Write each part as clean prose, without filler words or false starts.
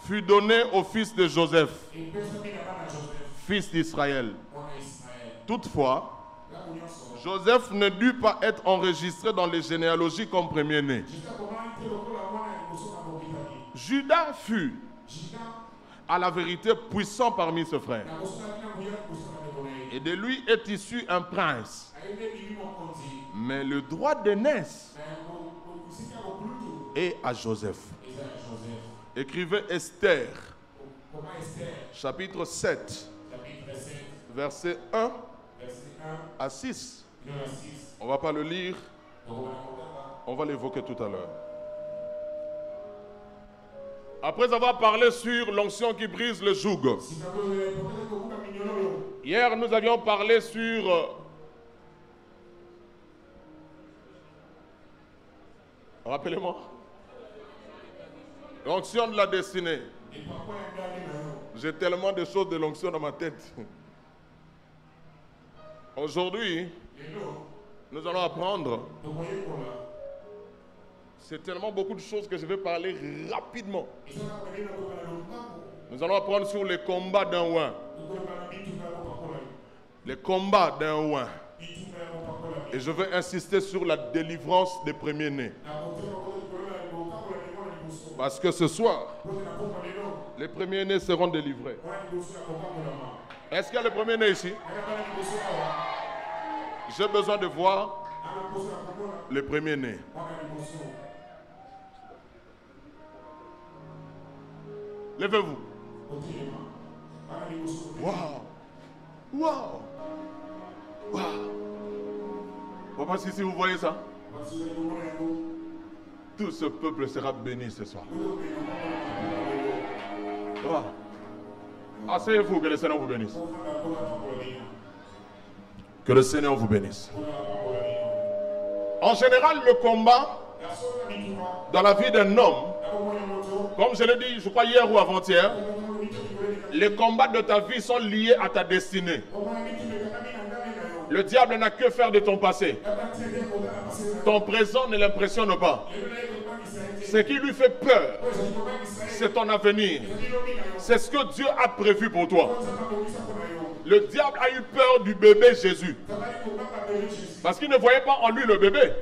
fut donné au fils de Joseph, fils d'Israël. Toutefois, Joseph ne dut pas être enregistré dans les généalogies comme premier-né. Judas fut, à la vérité, puissant parmi ses frères. Et de lui est issu un prince. Mais le droit d'aînesse est à Joseph. Écrivez Esther, chapitre 7, verset 1 à 6. On ne va pas le lire, on va l'évoquer tout à l'heure. Après avoir parlé sur l'onction qui brise le joug, hier nous avions parlé sur rappelez-moi, l'onction de la destinée. J'ai tellement de choses de l'onction dans ma tête. Aujourd'hui, nous allons apprendre. C'est tellement beaucoup de choses que je vais parler rapidement. Nous allons apprendre sur les combats d'un oin. Les combats d'un oin. Et je vais insister sur la délivrance des premiers-nés. Parce que ce soir, les premiers-nés seront délivrés. Est-ce qu'il y a les premiers-nés ici? J'ai besoin de voir les premiers-nés. Levez-vous. Waouh! Waouh! Waouh! Papa, si vous voyez ça, tout ce peuple sera béni ce soir. Wow. Asseyez-vous, que le Seigneur vous bénisse. Que le Seigneur vous bénisse. En général, le combat dans la vie d'un homme, comme je l'ai dit, je crois hier ou avant-hier, les combats de ta vie sont liés à ta destinée. Le diable n'a que faire de ton passé. Ton présent ne l'impressionne pas. Ce qui lui fait peur, c'est ton avenir. C'est ce que Dieu a prévu pour toi. Le diable a eu peur du bébé Jésus. Parce qu'il ne voyait pas en lui le bébé.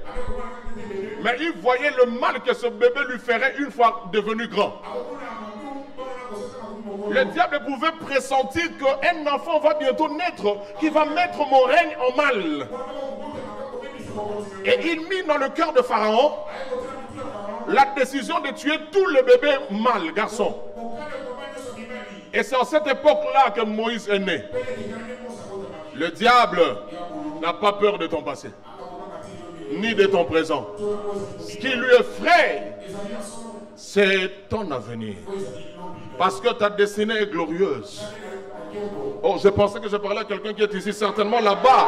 Mais il voyait le mal que ce bébé lui ferait une fois devenu grand. Le diable pouvait pressentir qu'un enfant va bientôt naître qui va mettre mon règne en mal. Et il mit dans le cœur de Pharaon la décision de tuer tous les bébés mâles, garçons. Et c'est en cette époque-là que Moïse est né. Le diable n'a pas peur de ton passé, ni de ton présent. Ce qui lui effraie, c'est ton avenir. Parce que ta destinée est glorieuse. Oh, je pensais que je parlais à quelqu'un qui est ici, certainement là-bas.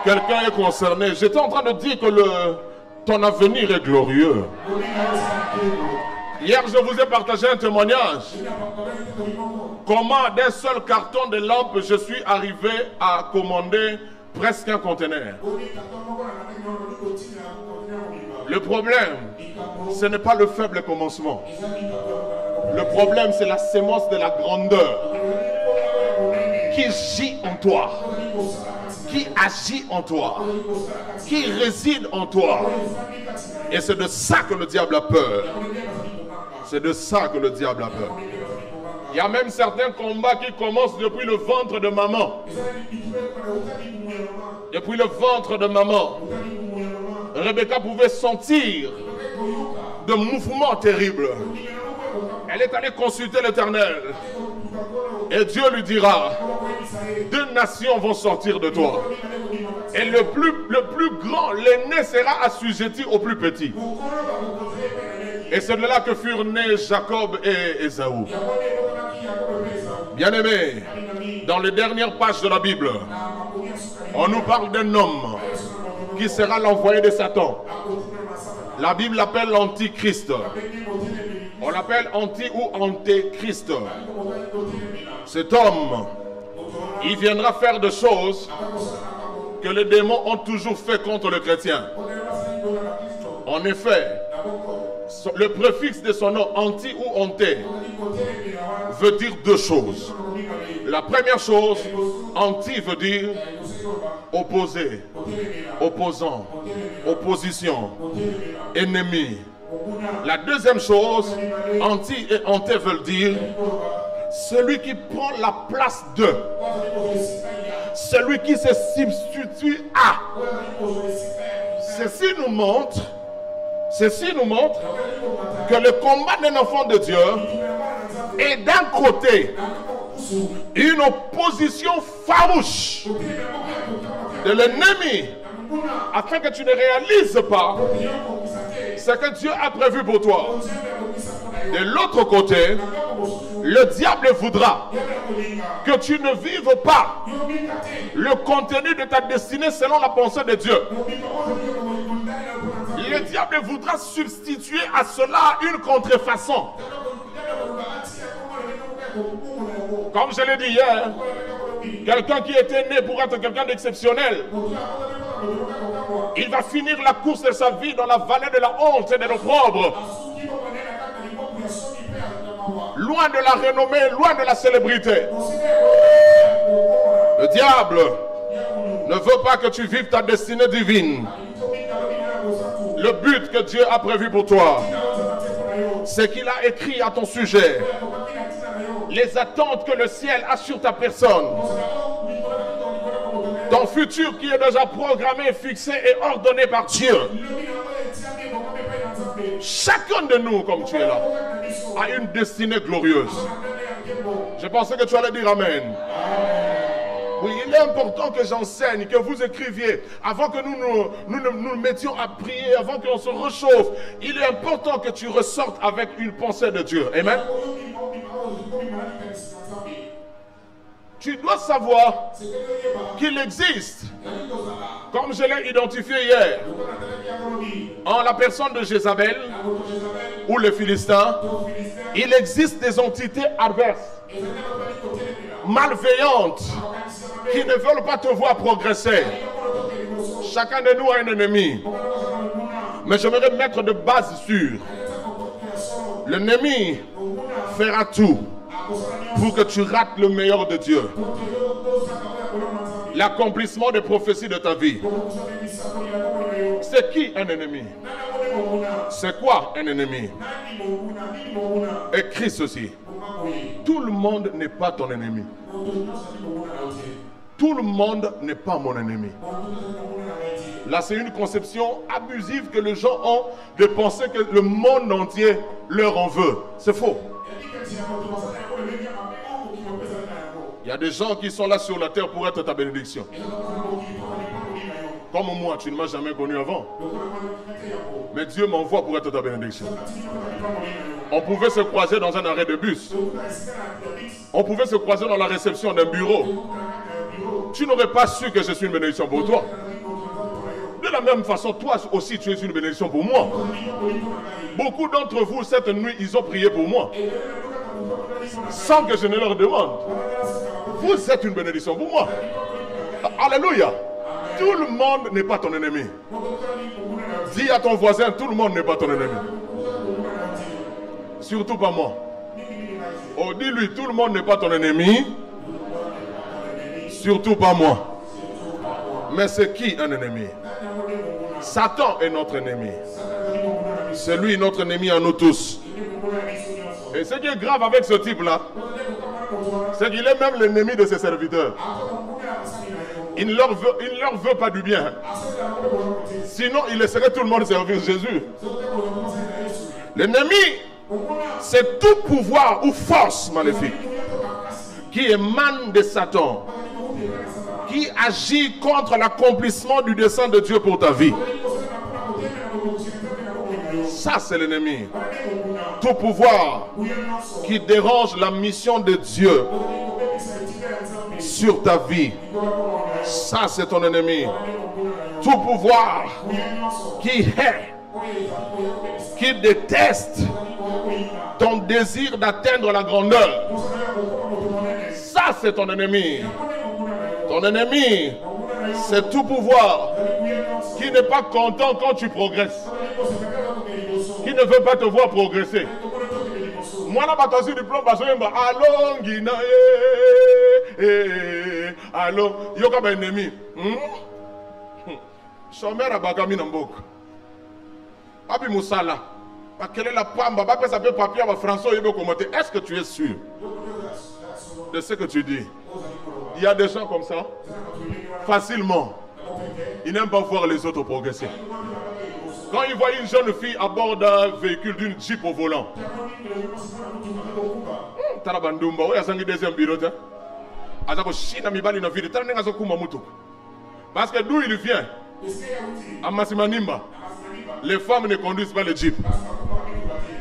Quelqu'un est concerné. J'étais en train de dire que ton avenir est glorieux. Hier, je vous ai partagé un témoignage. Comment d'un seul carton de lampe, je suis arrivé à commander presque un conteneur. Le problème, ce n'est pas le faible commencement. Le problème, c'est la sémence de la grandeur qui gît en toi, qui agit en toi, qui réside en toi. Et c'est de ça que le diable a peur. C'est de ça que le diable a peur. Il y a même certains combats qui commencent depuis le ventre de maman. Depuis le ventre de maman. Rebecca pouvait sentir de mouvements terribles. Elle est allée consulter l'Éternel. Et Dieu lui dira, 2 nations vont sortir de toi. Et le plus grand, l'aîné sera assujetti au plus petit. Et c'est de là que furent nés Jacob et Ésaü. Bien-aimés, dans les dernières pages de la Bible, on nous parle d'un homme qui sera l'envoyé de Satan. La Bible l'appelle l'Antichrist. On l'appelle anti ou antéchrist. Cet homme, il viendra faire des choses que les démons ont toujours fait contre le chrétien. En effet, le préfixe de son nom, anti ou anté, veut dire deux choses. La première chose, anti veut dire opposé, opposant, opposition, ennemi. La deuxième chose, anti et ante veulent dire celui qui prend la place de, celui qui se substitue à. Ceci nous montre que le combat d'un enfant de Dieu est d'un côté une opposition farouche de l'ennemi afin que tu ne réalises pas ce que Dieu a prévu pour toi. De l'autre côté, le diable voudra que tu ne vives pas le contenu de ta destinée selon la pensée de Dieu. Le diable voudra substituer à cela une contrefaçon. Comme je l'ai dit hier, quelqu'un qui était né pour être quelqu'un d'exceptionnel, il va finir la course de sa vie dans la vallée de la honte et de l'opprobre. Loin de la renommée, loin de la célébrité. Le diable ne veut pas que tu vives ta destinée divine. Le but que Dieu a prévu pour toi, c'est qu'il a écrit à ton sujet les attentes que le ciel a sur ta personne. Ton futur qui est déjà programmé, fixé et ordonné par Dieu. Chacun de nous, comme tu es là, a une destinée glorieuse. Je pensais que tu allais dire Amen. Oui, il est important que j'enseigne, que vous écriviez, avant que nous mettions à prier, avant qu'on se réchauffe. Il est important que tu ressortes avec une pensée de Dieu. Amen. Tu dois savoir qu'il existe, comme je l'ai identifié hier, en la personne de Jézabel ou les Philistins, il existe des entités adverses, malveillantes, qui ne veulent pas te voir progresser. Chacun de nous a un ennemi. Mais j'aimerais mettre de base sur l'ennemi fera tout pour que tu rates le meilleur de Dieu. L'accomplissement des prophéties de ta vie. C'est qui un ennemi? C'est quoi un ennemi? Écris ceci. Tout le monde n'est pas ton ennemi. Tout le monde n'est pas mon ennemi. Là, c'est une conception abusive que les gens ont de penser que le monde entier leur en veut. C'est faux. Il y a des gens qui sont là sur la terre pour être ta bénédiction. Comme moi, tu ne m'as jamais connu avant. Mais Dieu m'envoie pour être ta bénédiction. On pouvait se croiser dans un arrêt de bus. On pouvait se croiser dans la réception d'un bureau. Tu n'aurais pas su que je suis une bénédiction pour toi. De la même façon, toi aussi, tu es une bénédiction pour moi. Beaucoup d'entre vous, cette nuit, ils ont prié pour moi. Sans que je ne leur demande. Vous êtes une bénédiction pour moi. Alléluia. Tout le monde n'est pas ton ennemi. Dis à ton voisin, tout le monde n'est pas ton ennemi. Surtout pas moi. Oh, dis-lui, tout le monde n'est pas ton ennemi. Surtout pas moi. Mais c'est qui un ennemi? Satan est notre ennemi. C'est lui notre ennemi à nous tous. Et ce qui est grave avec ce type-là, c'est qu'il est même l'ennemi de ses serviteurs. Il ne leur veut pas du bien. Sinon, il laisserait tout le monde servir Jésus. L'ennemi, c'est tout pouvoir ou force maléfique qui émane de Satan, qui agit contre l'accomplissement du dessein de Dieu pour ta vie. Ça, c'est l'ennemi. Tout pouvoir qui dérange la mission de Dieu sur ta vie. Ça, c'est ton ennemi. Tout pouvoir qui hait, qui déteste ton désir d'atteindre la grandeur. Ça, c'est ton ennemi. Ton ennemi, c'est tout pouvoir qui n'est pas content quand tu progresses, qui ne veut pas te voir progresser. Moi, je suis diplôme, je suis allô, Guina, allô, yoka ba ennemi. Chômeur à Bagami Nambok. Abi Moussala. Quelle est la pamba? Ça peut papier à François, il veut commenter. Est-ce que tu es sûr de ce que tu dis? Il y a des gens comme ça, facilement. Ils n'aiment pas voir les autres progresser. Quand ils voient une jeune fille à bord d'un véhicule, d'une Jeep au volant, parce que d'où il vient, à Massimanimba, les femmes ne conduisent pas le Jeep.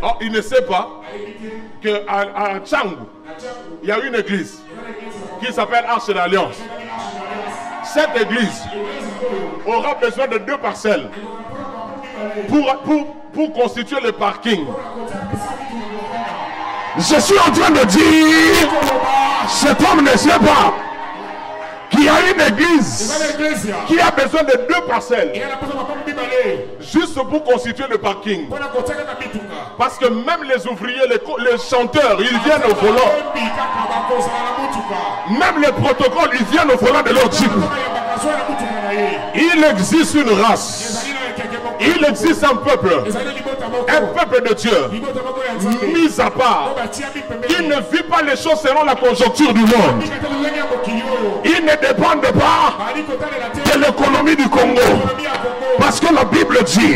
Or, il ne sait pas qu'à Tchangou, il y a une église qui s'appelle Arche d'Alliance. Cette église aura besoin de 2 parcelles pour constituer le parking. Je suis en train de dire, cet homme ne sait pas qu'il y a une église qui a besoin de 2 parcelles juste pour constituer le parking. Parce que même les ouvriers, les chanteurs, ils viennent au volant. Même les protocoles, ils viennent au volant de leur Jeep. Il existe une race. Il existe un peuple de Dieu, mis à part, qui ne vit pas les choses selon la conjoncture du monde. Il ne dépend pas de l'économie du Congo. Parce que la Bible dit,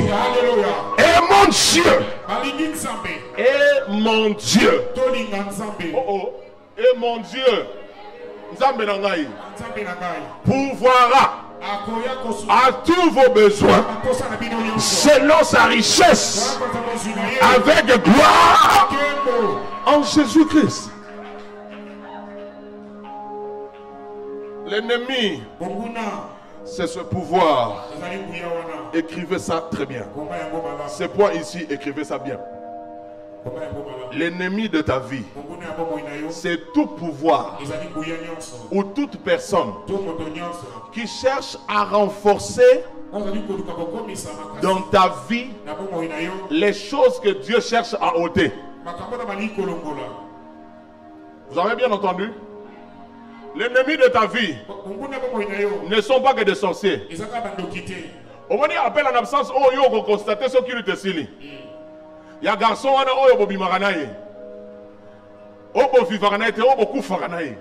et mon Dieu, et mon Dieu, et mon Dieu, pourvoira à tous vos besoins selon sa richesse avec gloire en Jésus-Christ. L'ennemi, c'est ce pouvoir. Écrivez ça très bien. Ce point ici, écrivez ça bien. L'ennemi de ta vie, c'est tout pouvoir ou toute personne qui cherche à renforcer dans ta vie les choses que Dieu cherche à ôter. Vous avez bien entendu? L'ennemi de ta vie ne sont pas que des sorciers. Au moment où il appelle en absence, oh yo, vous constatez ce qui te sili. Il y a un garçon qui est au Bimaranaï. Au Vivaranaï, au Koufaraï.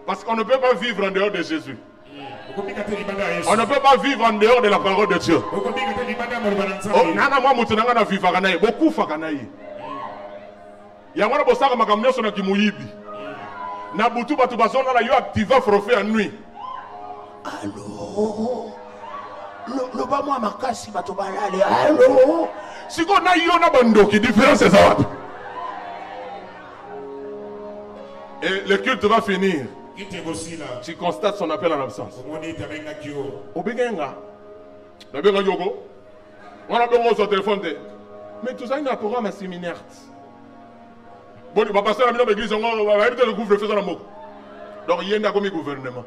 Parce qu'on ne peut pas vivre en dehors de Jésus. On ne peut pas vivre en dehors de la parole de Dieu. Oh, nana moi mutunanga na Vivaranaï, beaucoup Fakanaï. Il y a un bossard qui m'a ramené sur le Kimouyibi. Nabutu Batubazona la yo activa frofé en nuit. Allô? Le bas moi makasi batubalale. Allô? Si on a eu un bando qui différence c'est ça. Et le culte va finir. Tu constates son appel en absence. Obegenga. Obegenga yoko. On a besoin de son téléphone. Mais tout ça il y a un programme à séminaire. Bon, il va passer à la l'église, on va éviter le couvre-feu dans la moque. Donc il y a un gouvernement.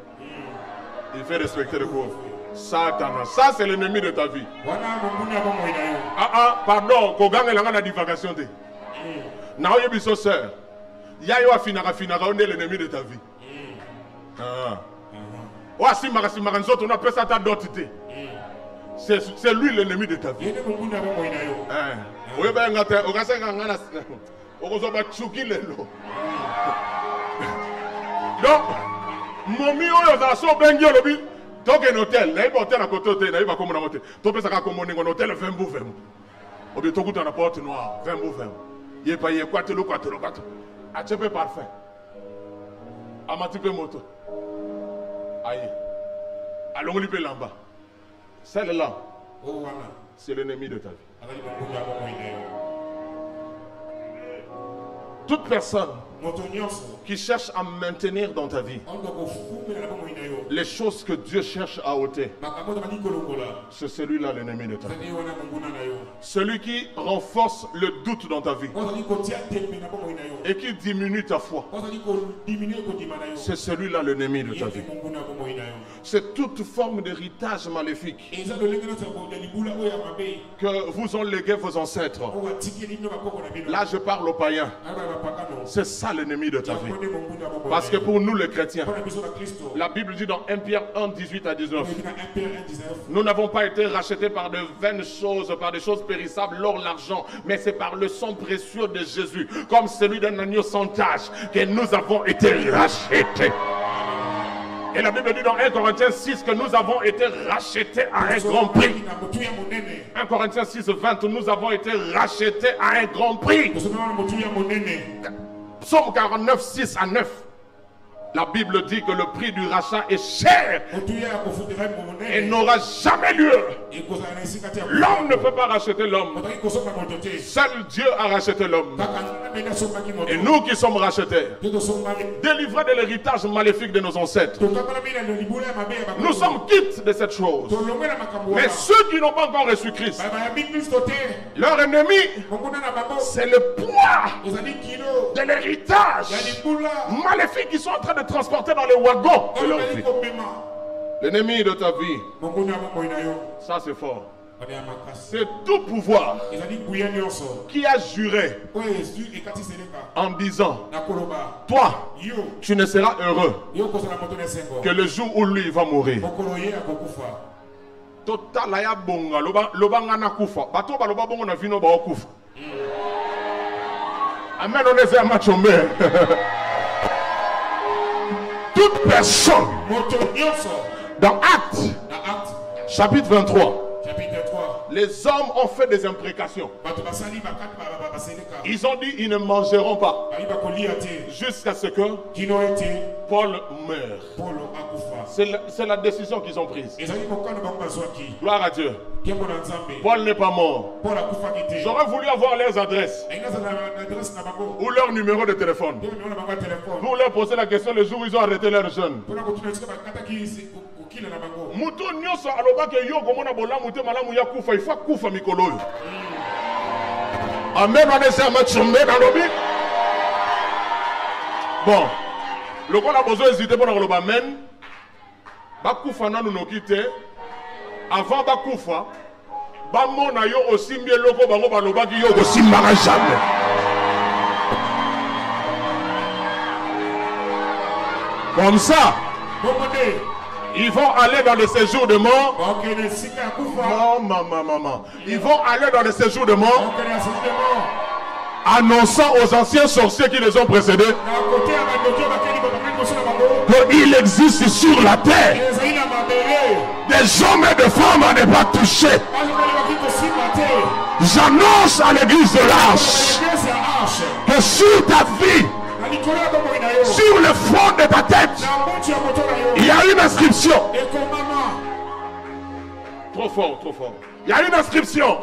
Il fait respecter le couvre. Satan, ça c'est l'ennemi de ta vie. Pardon, Kogang est là dans la divagation. Now you be so sir. Yayo finara, on est l'ennemi de ta vie. Si Maranzot, on appelle ça ta dotité. C'est lui l'ennemi de ta vie. Donc, mon mio a so bengi lobi. Donc un hôtel, là il va hôtel à côté hôtel, là il va comme un hôtel. Tu peux ça comme un hôtel 20 bou 20. Au bien tu goûtes la porte noire, 20 bou 20. Il est payé quoi te le. A tu peux parfait. A ma type moto. Aïe. Allons lui payer là-bas. Celle-là, c'est l'ennemi de ta vie. Toute personne qui cherche à maintenir dans ta vie les choses que Dieu cherche à ôter, c'est celui-là l'ennemi de ta vie. Celui qui renforce le doute dans ta vie et qui diminue ta foi, c'est celui-là l'ennemi de ta vie. C'est toute forme d'héritage maléfique que vous ont légué vos ancêtres. Là je parle aux païens. C'est ça l'ennemi de ta vie. Parce que pour nous les chrétiens, la Bible dit dans 1 Pierre 1, 18 à 19, nous n'avons pas été rachetés par de vaines choses, par des choses périssables, l'or, l'argent, mais c'est par le sang précieux de Jésus, comme celui d'un agneau sans tache, que nous avons été rachetés. Et la Bible dit dans 1 Corinthiens 6 que nous avons été rachetés à un grand prix. 1 Corinthiens 6, 20, nous avons été rachetés à un grand prix. Psaume 49, 6 à 9. La Bible dit que le prix du rachat est cher et n'aura jamais lieu. L'homme ne peut pas racheter l'homme. Seul Dieu a racheté l'homme. Et nous qui sommes rachetés, délivrés de l'héritage maléfique de nos ancêtres, nous sommes quittes de cette chose. Mais ceux qui n'ont pas encore reçu Christ, leur ennemi, c'est le poids de l'héritage maléfique qu'ils sont en train de transporter dans les wagons de leur vie. L'ennemi de ta vie, ça c'est fort. C'est tout pouvoir qui a juré en disant, toi, tu ne seras heureux que le jour où lui va mourir. Amen, on est à Machombe. Toute personne dans Actes chapitre 23, les hommes ont fait des imprécations. Ils ont dit ils ne mangeront pas jusqu'à ce que Paul meure. C'est la décision qu'ils ont prise. Gloire à Dieu. Paul n'est pas mort. J'aurais voulu avoir leurs adresses ou leur numéro de téléphone pour leur poser la question le jour où ils ont arrêté leurs jeunes. Amen. Bon, le qu'on a besoin d'hésiter pour le amen. Bakoufa n'a nous quitté. Avant Bakoufa, Bamona yo aussi mieux logo bango baloba qui yo aussi marajable. Comme ça, ils vont aller dans le séjour de mort. Maman. Ils vont aller dans le séjour de mort, annonçant aux anciens sorciers qui les ont précédés qu'il existe sur la terre des hommes et des femmes à ne pas toucher. J'annonce à l'église de l'Arche que sur ta vie, sur le front de ta tête, il y a une inscription. Trop fort, trop fort. Il y a une inscription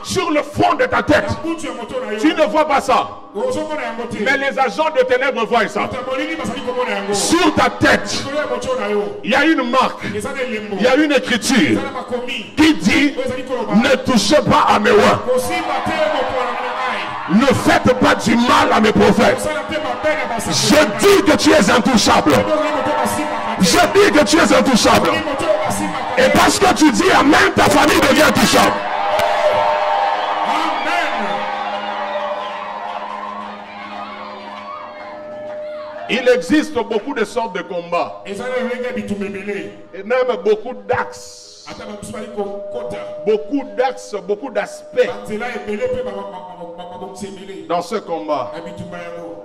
sur le front de ta tête. Tu ne vois pas ça, mais les agents de ténèbres voient ça. Sur ta tête, il y a une marque, il y a une écriture qui dit ne touchez pas à mes oies. Ne faites pas du mal à mes prophètes. Je dis que tu es intouchable. Je dis que tu es intouchable. Et parce que tu dis amen, ta famille devient touchable. Il existe beaucoup de sortes de combats. Et même beaucoup d'axes. Beaucoup d'axes, beaucoup d'aspects dans ce combat.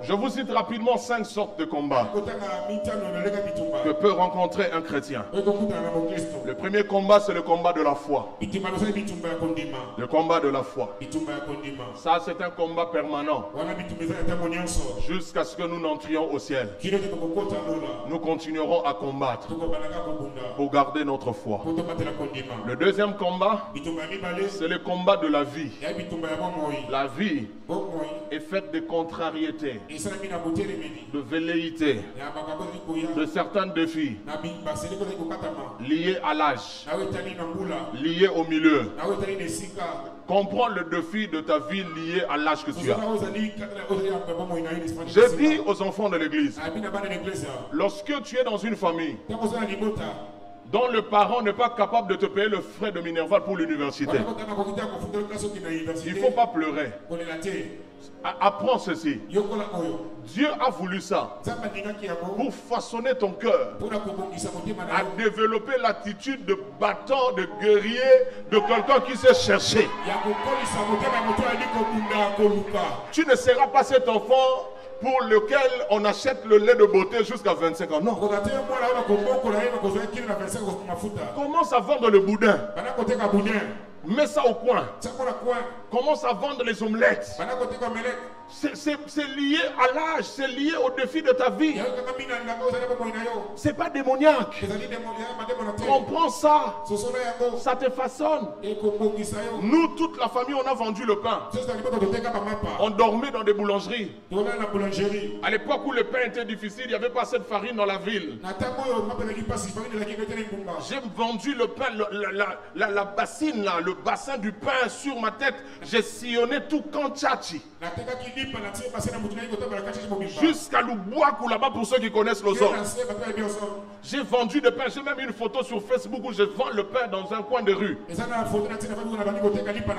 Je vous cite rapidement 5 sortes de combats que peut rencontrer un chrétien. Le premier combat, c'est le combat de la foi. Le combat de la foi. Ça, c'est un combat permanent. Jusqu'à ce que nous n'entrions au ciel. Nous continuerons à combattre pour garder notre foi. Le deuxième combat, c'est le combat de la vie. La vie est faite de contrariétés. de velléité, de certains défis liés à l'âge, liés au milieu. Comprends le défi de ta vie lié à l'âge que tu as. J'ai dit aux enfants de l'église, lorsque tu es dans une famille dont le parent n'est pas capable de te payer le frais de Minerval pour l'université, il ne faut pas pleurer. Apprends ceci. Dieu a voulu ça pour façonner ton cœur à développer l'attitude de battant, de guerrier, de quelqu'un qui sait chercher. Tu ne seras pas cet enfant pour lequel on achète le lait de beauté jusqu'à 25 ans. Non. Commence à vendre le boudin. Mets ça au coin. Commence à vendre les omelettes. C'est lié à l'âge, c'est lié au défi de ta vie. C'est pas démoniaque. Comprends ça. Ça te façonne. Nous, toute la famille, on a vendu le pain. On dormait dans des boulangeries. À l'époque où le pain était difficile, il n'y avait pas assez de farine dans la ville. J'ai vendu le pain, la bassine là, le bassin du pain sur ma tête. J'ai sillonné tout Kanchachi. Jusqu'à Lubuaku là-bas pour ceux qui connaissent le sol. J'ai vendu de pain. J'ai même une photo sur Facebook où je vends le pain dans un coin de rue.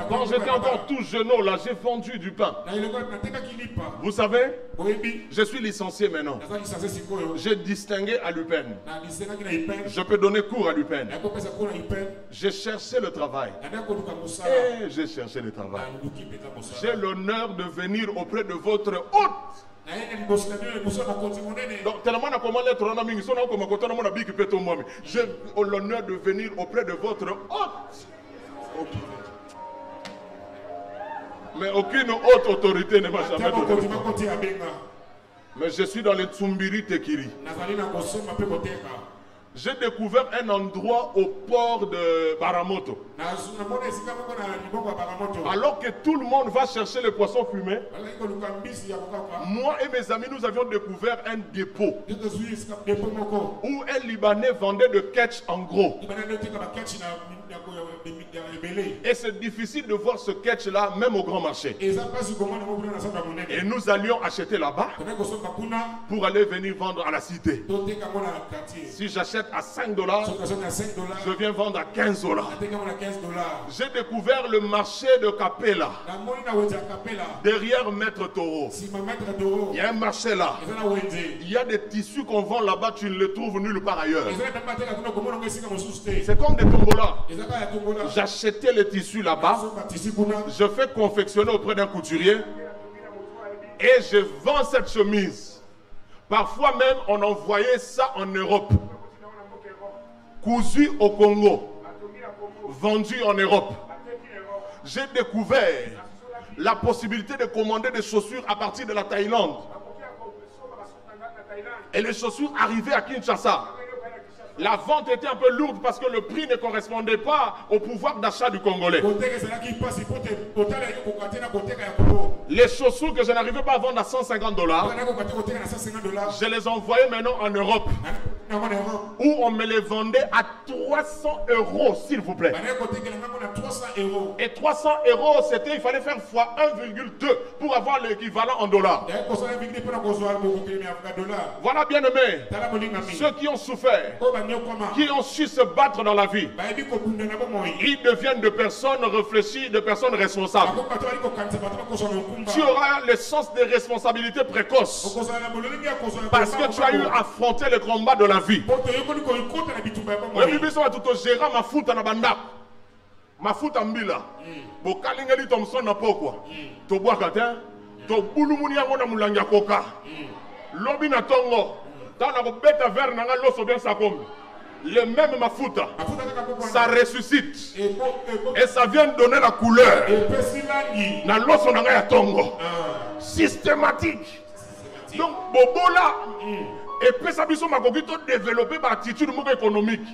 Quand j'étais encore tout jeune là, j'ai vendu du pain. Vous savez, je suis licencié maintenant. J'ai distingué à l'UPEN. Je peux donner cours à l'UPEN. J'ai cherché le travail. Et j'ai cherché le travail. J'ai l'honneur de venir auprès de votre hôte. Donc, tellement j'ai l'honneur de venir auprès de votre hôte. Mais aucune haute autorité ne m'a jamais donné. Mais je suis dans les Tsumbiri Tekiri. J'ai découvert un endroit au port de Baramoto. Alors que tout le monde va chercher le poisson fumé, moi et mes amis, nous avions découvert un dépôt où un Libanais vendait de ketch en gros. Et c'est difficile de voir ce ketch-là, même au grand marché. Et nous allions acheter là-bas pour aller venir vendre à la cité. Si j'achète à $5, je viens vendre à $15. J'ai découvert le marché de Capella, derrière Maître Taureau. Il y a un marché là. Il y a des tissus qu'on vend là-bas, tu ne les trouves nulle part ailleurs. C'est comme des tombolas. J'achetais les tissus là-bas, je fais confectionner auprès d'un couturier et je vends cette chemise. Parfois même, on envoyait ça en Europe. Cousu au Congo, vendu en Europe. J'ai découvert la possibilité de commander des chaussures à partir de la Thaïlande. Et les chaussures arrivaient à Kinshasa. La vente était un peu lourde parce que le prix ne correspondait pas au pouvoir d'achat du Congolais. Les chaussures que je n'arrivais pas à vendre à $150, je les envoyais maintenant en Europe, où on me les vendait à 300 €, s'il vous plaît. Et 300 €, c'était, il fallait faire x 1,2 pour avoir l'équivalent en dollars. Voilà, bien aimé, ceux qui ont souffert, qui ont su se battre dans la vie, ils deviennent de personnes réfléchies, de personnes responsables. Tu auras le sens des responsabilités précoces parce que tu as eu à affronter le combat de la vie. Mafuta mbila bo kalingeli Thompson na pokwa to bwakata to bulumuni yango na mulanga koka lobi na tongo tana ko beta ver na nga loso bien sa kombi le même mafuta ça ressuscite et ça vient donner la couleur na loso na nga ya tongo systématique. Donc bobola et puis ça biso makoki to développer ba attitude économique.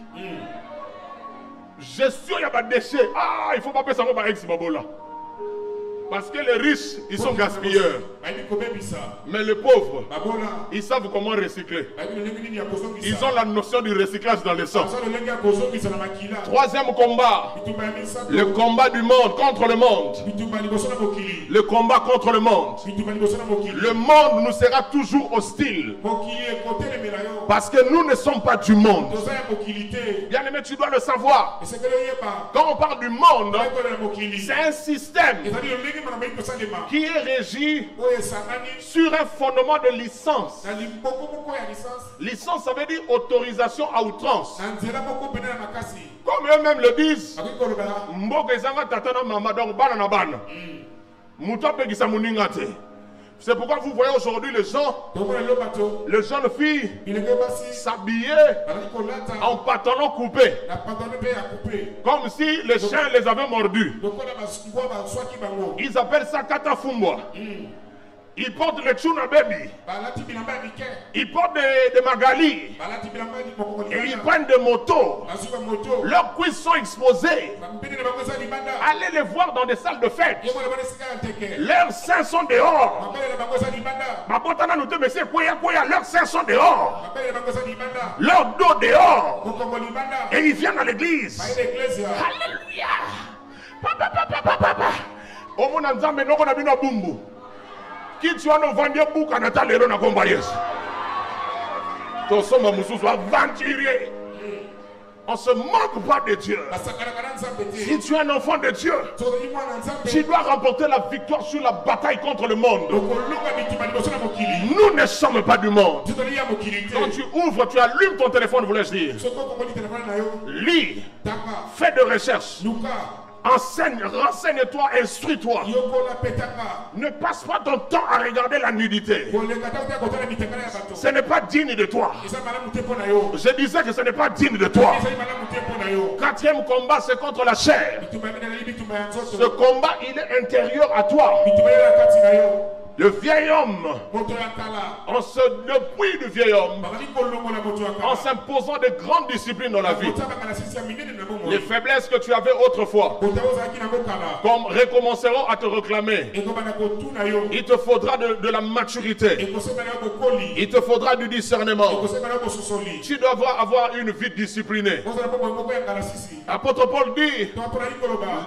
Gestion, il y a des déchets. Ah, il ne faut pas passer par ex Babola. Parce que les riches, ils sont gaspilleurs. Mais les pauvres, ils savent comment recycler. Ils ont la notion du recyclage dans le sang. Troisième combat, le combat du monde contre le monde. Le combat contre le monde. Le monde nous sera toujours hostile. Parce que nous ne sommes pas du monde. Bien aimé, tu dois le savoir. Quand on parle du monde, c'est un système qui est régi sur un fondement de licence. Licence, ça veut dire autorisation à outrance. Comme eux-mêmes le disent, c'est pourquoi vous voyez aujourd'hui les jeunes filles s'habiller en pantalon coupé, comme si les chiens les avaient mordus. Ils appellent ça katafumbwa. Ils portent les Tchuna Baby. Ils portent des Magali. Et ils prennent des motos. Leurs cuisses sont exposées. Allez les voir dans des salles de fête. Leurs seins sont dehors. Leurs seins sont dehors. Leur dos dehors. Et ils viennent à l'église. Alléluia. Qui tu as vendu beaucoup à Natal et à Combayes. Ton somme Moussou soit aventurier. On ne se moque pas de Dieu. Si tu es un enfant de Dieu, tu dois remporter la victoire sur la bataille contre le monde. Nous ne sommes pas du monde. Quand tu ouvres, tu allumes ton téléphone, voulais-je dire. Lis, fais de recherche. Enseigne, renseigne-toi, instruis-toi. Ne passe pas ton temps à regarder la nudité. Ce n'est pas digne de toi. Je disais que ce n'est pas digne de toi. Quatrième combat, c'est contre la chair. Ce combat, il est intérieur à toi. Le vieil homme, on se dépouille du vieil homme en s'imposant de grandes disciplines dans la vie. Les faiblesses que tu avais autrefois, comme recommenceront à te réclamer. Il te faudra de la maturité. Il te faudra du discernement. Tu dois avoir une vie disciplinée. Apôtre Paul dit,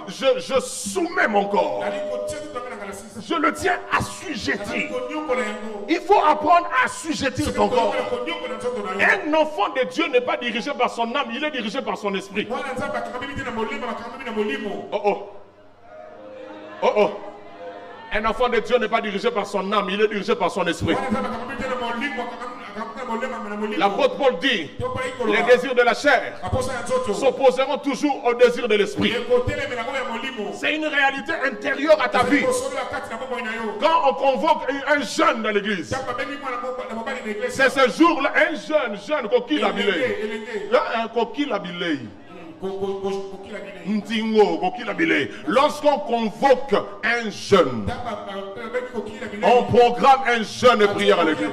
je soumets mon corps. Je le tiens assujetti. Il faut apprendre à assujettir ton corps. Un enfant de Dieu n'est pas dirigé par son âme, il est dirigé par son esprit. Oh oh. Oh oh. Un enfant de Dieu n'est pas dirigé par son âme, il est dirigé par son esprit. L'apôtre Paul dit, les désirs de la chair s'opposeront toujours aux désirs de l'esprit. C'est une réalité intérieure à ta vie. Quand on convoque un jeune dans l'église, c'est ce jour-là, un jeune coquille labilé. Un coquille labilé. Lorsqu'on convoque un jeune, on programme un jeune de prière à l'église.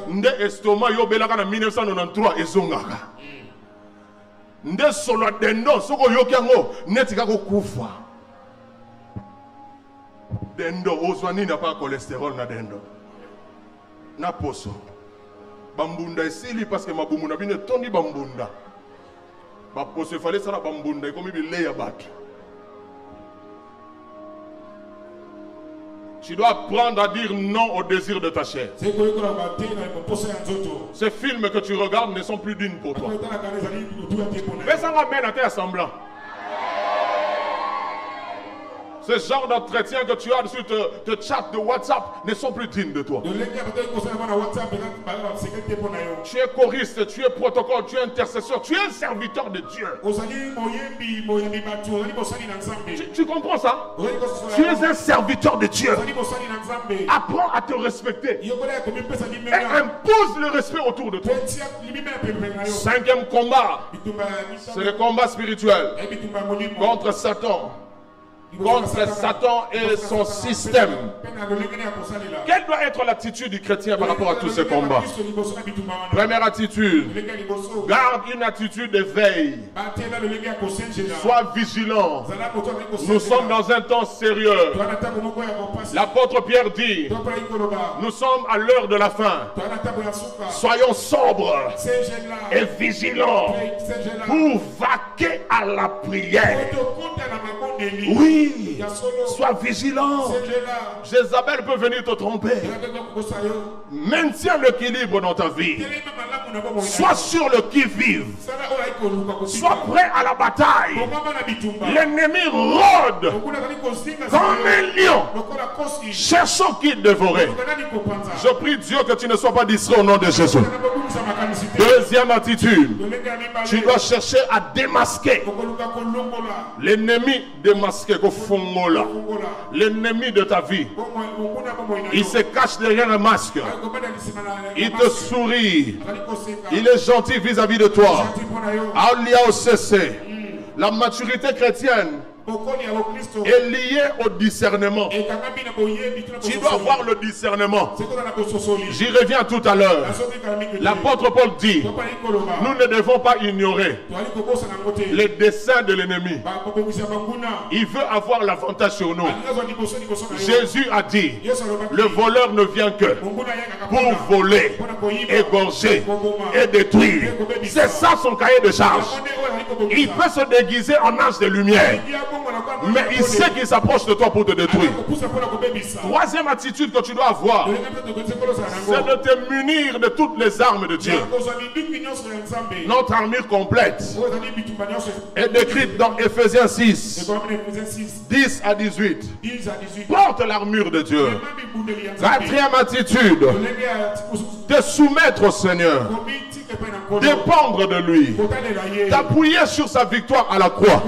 Nde estomac yo belaka na 1993 ezongaka. Nde solo dendo soko yoki yango netika ko kufa. Dendo ozwani na pas cholestérol na dendo. Na poso. Bambunda esili parce que mabumu na bine tondi bambunda. Ba poso fallait ça la bambunda et comme il lay à battre. Tu dois apprendre à dire non au désir de ta chair. Ces films que tu regardes ne sont plus dignes pour toi. Mais ça ramène à tes assemblants. Ce genre d'entretien que tu as sur te chat de WhatsApp ne sont plus dignes de toi. Tu es choriste, tu es protocole, tu es intercesseur, tu es un serviteur de Dieu. Tu comprends ça? Tu es un serviteur de Dieu. Apprends à te respecter. Et impose le respect autour de toi. Cinquième combat, c'est le combat spirituel contre Satan. contre Satan et son système. Quelle doit être l'attitude du chrétien par rapport à tous ces combats? Première attitude, garde une attitude de veille. Sois vigilant. Nous sommes dans un temps sérieux. L'apôtre Pierre dit, nous sommes à l'heure de la fin. Soyons sobres et vigilants pour vaquer à la prière. Oui, sois vigilant. Jézabel peut venir te tromper. Maintiens l'équilibre dans ta vie. Sois sur le qui-vive. Sois prêt à la bataille. L'ennemi rôde comme un lion, cherchant qui dévorer. Je prie Dieu que tu ne sois pas distrait au nom de Jésus. Deuxième attitude, tu dois chercher à démasquer l'ennemi démasqué, l'ennemi de ta vie. Il se cache derrière un masque. Il te sourit. Il est gentil vis-à-vis de toi. La maturité chrétienne est lié au discernement. Tu dois avoir le discernement. J'y reviens tout à l'heure. L'apôtre Paul dit, nous ne devons pas ignorer les desseins de l'ennemi. Il veut avoir l'avantage sur nous. Jésus a dit, le voleur ne vient que pour voler, égorger et détruire. C'est ça son cahier de charge. Il peut se déguiser en ange de lumière, mais il sait qu'il s'approche de toi pour te détruire. Troisième attitude que tu dois avoir, c'est de te munir de toutes les armes de Dieu. Notre armure complète est décrite dans Ephésiens 6, 10 à 18. Porte l'armure de Dieu. Quatrième attitude, te soumettre au Seigneur, dépendre de lui, t'appuyer sur sa victoire à la croix.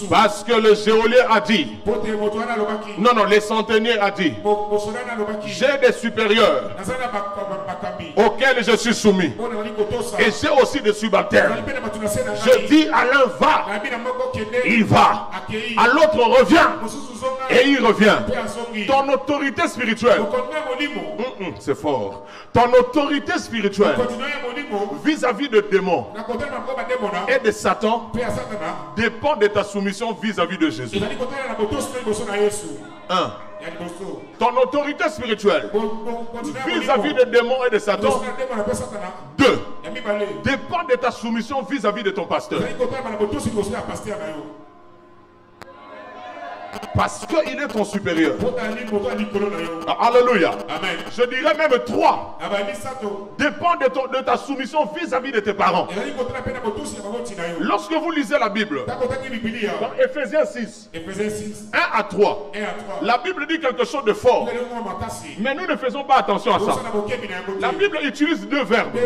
Parce que le geôlier a dit, non, les centeniers a dit, j'ai des supérieurs auxquels je suis soumis, et j'ai aussi des subalternes. Je dis à l'un va, il va, à l'autre revient, et il revient. Ton autorité spirituelle, c'est fort, ton autorité spirituelle vis-à-vis de démons et de Satan dépend de ta soumission vis-à-vis de Jésus. 1. Ton autorité spirituelle vis-à-vis des démons et de Satan. 2. Dépend de ta soumission vis-à-vis de ton pasteur. Parce qu'il est ton supérieur. Alléluia. Amen. Je dirais même 3. Dépend de ta soumission vis-à-vis de tes parents. Lorsque vous lisez la Bible, dans Ephésiens 6, 1 à 3, la Bible dit quelque chose de fort. Mais nous ne faisons pas attention à ça. La Bible utilise 2 verbes.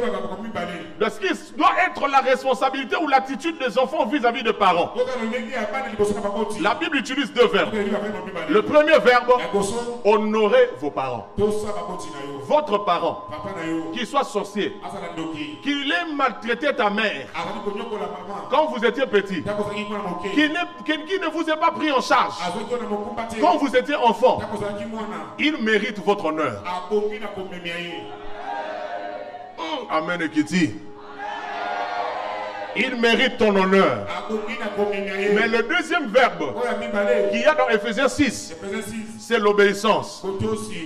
De ce qui doit être la responsabilité ou l'attitude des enfants vis-à-vis des parents. La Bible utilise 2 verbes. Le premier verbe, honorez vos parents. Votre parent, qu'il soit sorcier, qu'il ait maltraité ta mère quand vous étiez petit, qu'il ne vous ait pas pris en charge quand vous étiez enfant, il mérite votre honneur. Amen et qui dit, il mérite ton honneur. Mais le deuxième verbe qu'il y a dans Ephésiens 6, c'est l'obéissance.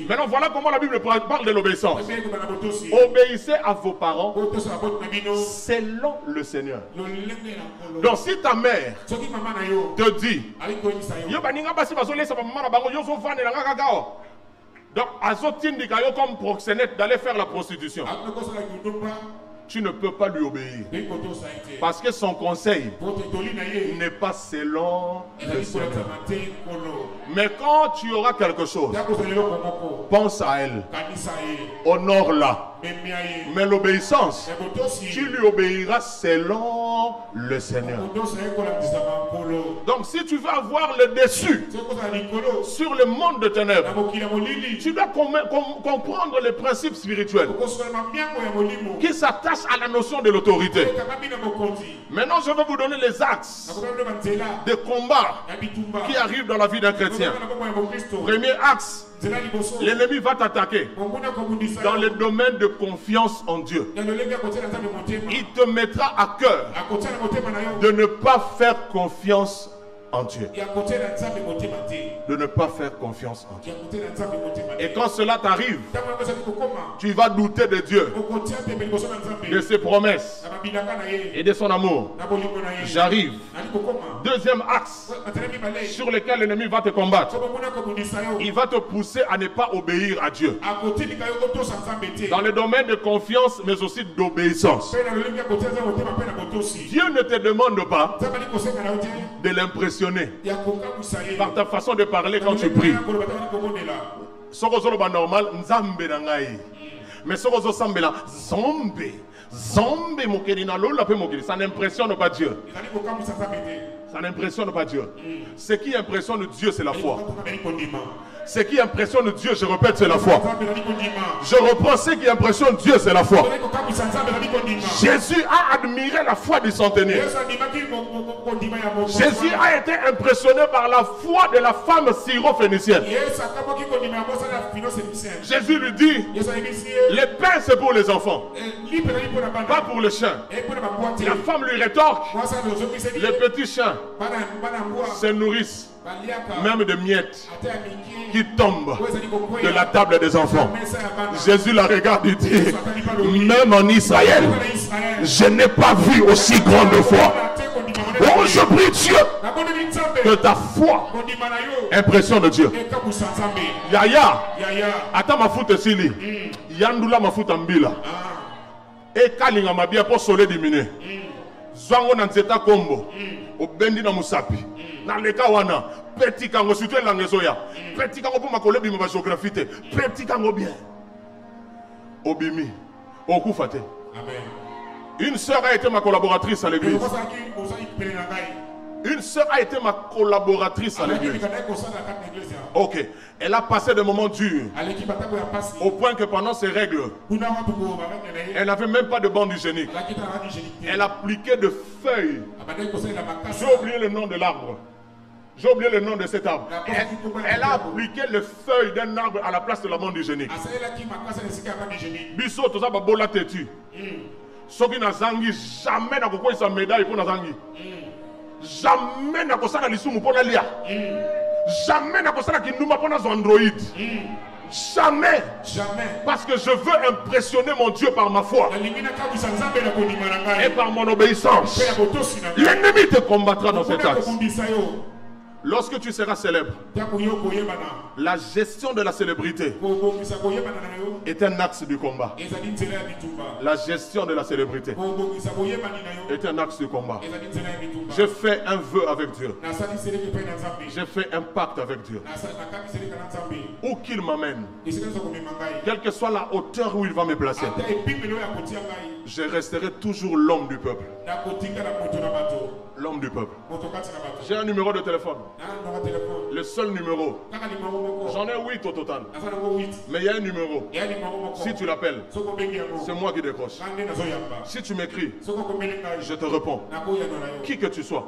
Maintenant, voilà comment la Bible parle de l'obéissance. Obéissez à vos parents selon le Seigneur. Donc, si ta mère te dit, donc, comme proxénète d'aller faire la prostitution, tu ne peux pas lui obéir. Parce que son conseil n'est pas selon le Seigneur. Mais quand tu auras quelque chose, pense à elle. Honore-la. Mais l'obéissance, tu lui obéiras selon le Seigneur. Donc si tu veux avoir le dessus sur le monde de ténèbres, tu dois comprendre les principes spirituels qui s'attachent à la notion de l'autorité. Maintenant, je vais vous donner les axes de combat qui arrivent dans la vie d'un chrétien. Premier axe, l'ennemi va t'attaquer dans le domaine de confiance en Dieu. Il te mettra à cœur de ne pas faire confiance en Dieu. De ne pas faire confiance en Dieu. Et quand cela t'arrive, tu vas douter de Dieu, de ses promesses et de son amour. J'arrive. Deuxième axe sur lequel l'ennemi va te combattre. Il va te pousser à ne pas obéir à Dieu. Dans le domaine de confiance, mais aussi d'obéissance. Dieu ne te demande pas de l'impressionner par ta façon de parler quand tu pries. Sokozoloba normal, nzambe na ngai. Mais sokozo sambela zombe. Zombe mokeli na lola pe mokeli. Ça n'impressionne pas Dieu. Ça n'impressionne pas Dieu. Ce qui impressionne Dieu, c'est la foi. Ce qui impressionne Dieu, je répète, c'est la foi. Je reprends, ce qui impressionne Dieu, c'est la foi. Jésus a admiré la foi du centenier. Jésus a été impressionné par la foi de la femme syro-phénicienne. Jésus lui dit, les pains c'est pour les enfants, pas pour les chiens. La femme lui rétorque, les petits chiens se nourrissent même de miettes qui tombent de la table des enfants. Jésus la regarde et dit, même en Israël, je n'ai pas vu aussi grande foi. Oh, je prie Dieu que ta foi impressionne Dieu. Yaya, attends ma foute sili. Yandula ma foute ambila. Et kalinga ma bien pour soleil diminuer. Zwango na nzeta kombo. Obendi na musapi. Na leka wana. Petit kango surtout langezoya. Petit kango pour ma collègue ma géographie te. Petit kango bien. Obimi. Okufate. Amen. Une sœur a été ma collaboratrice à l'église. Une sœur a été ma collaboratrice à l'église. Ok. Elle a passé des moments durs. Au point que pendant ses règles, elle n'avait même pas de bande hygiénique. Elle appliquait de feuilles. J'ai oublié le nom de l'arbre. J'ai oublié le nom de cet arbre. Elle a appliqué les feuilles d'un arbre à la place de la bande hygiénique. Bisso, tout ça, babola têtu. Soki na zangi jamais na kokoi sa médaille pour na zangi. Jamais na kosala lisumu pour na lia. Jamais na kosala kinduma pour na Android. Jamais. Jamais. Parce que je veux impressionner mon Dieu par ma foi et par mon obéissance. L'ennemi te combattra dans cet axe. Lorsque tu seras célèbre, la gestion de la célébrité est un axe du combat. La gestion de la célébrité est un axe du combat. Je fais un vœu avec Dieu. Je fais un pacte avec Dieu. Où qu'il m'amène, quelle que soit la hauteur où il va me placer, je resterai toujours l'homme du peuple. L'homme du peuple. J'ai un numéro de téléphone. Le seul numéro. J'en ai 8 au total. Mais il y a un numéro. Si tu l'appelles, c'est moi qui décroche. Si tu m'écris, je te réponds. Qui que tu sois.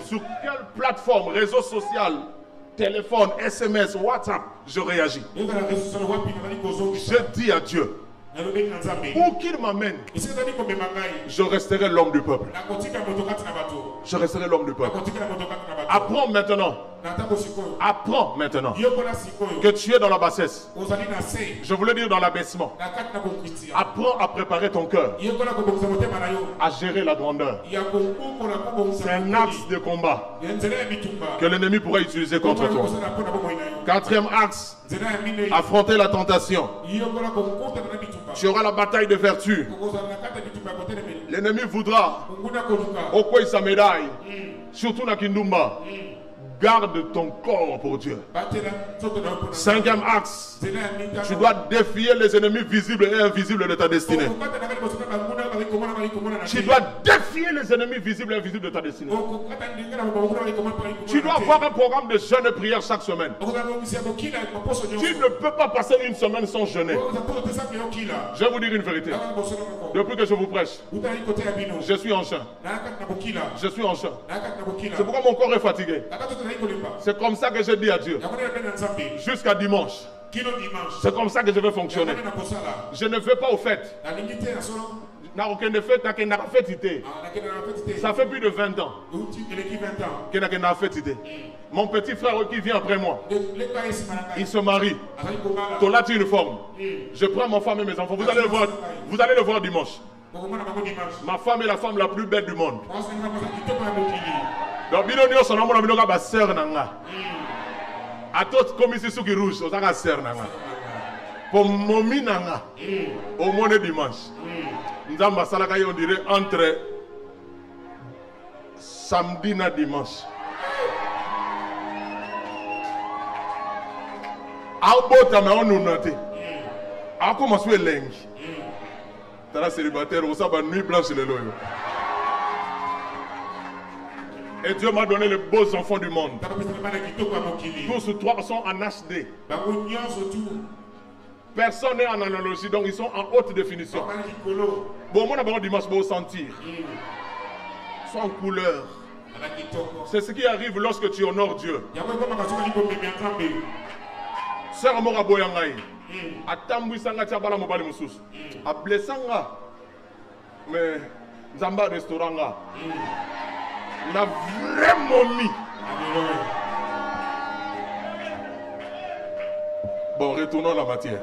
Sur quelle plateforme, réseau social, téléphone, SMS, WhatsApp, je réagis. Je dis à Dieu, où qu'il m'amène, je resterai l'homme du peuple. Je resterai l'homme du peuple. Apprends maintenant. Apprends maintenant que tu es dans la bassesse. Je voulais dire dans l'abaissement. Apprends à préparer ton cœur, à gérer la grandeur. C'est un axe de combat que l'ennemi pourrait utiliser contre toi. Quatrième axe, affronter la tentation. Tu auras la bataille de vertu. L'ennemi voudra, au quoi sa médaille, surtout na Kindumba, Garde ton corps pour Dieu. Cinquième axe. Tu dois défier les ennemis visibles et invisibles de ta destinée. Tu dois défier les ennemis visibles et invisibles de ta destinée. Tu dois avoir un programme de jeûne et prière chaque semaine. Tu ne peux pas passer une semaine sans jeûner. Je vais vous dire une vérité. Depuis que je vous prêche, je suis en jeûne. Je suis en jeûne. C'est pourquoi mon corps est fatigué. C'est comme ça que je dis à Dieu. Jusqu'à dimanche. C'est comme ça que je vais fonctionner. Je ne vais pas aux fêtes. Ça fait plus de 20 ans que je n'ai fait idée. Mon petit frère qui vient après moi, il se marie. Tola une forme. Je prends ma femme et mes enfants. Vous allez le voir dimanche. Ma femme est la femme la plus belle du monde. Donc, Binonio, son nom, on a sœur nanga. À tout comme ici, sous qui rouge, on a sœur nanga. Pour momi nanga, au monde dimanche. Nous avons on dirait entre samedi et dimanche. Albota, mais on nous note. A commencé le linge. T'as célibataire, on s'en nuit blanche sur le loyo. Et Dieu m'a donné les beaux enfants du monde. Tous trois sont en HD. Personne n'est en analogie, donc ils sont en haute définition. Bon, moi d'abord dimanche, pour sentir. Ils sont en couleur. C'est ce qui arrive lorsque tu honores Dieu. Sœur Mora Boyangaï. A Tambou Sanga Tiabala Mobali Moussous. A Blessanga. Mais Zamba Restauranga. On a vraiment mis. Bon, retournons à la matière.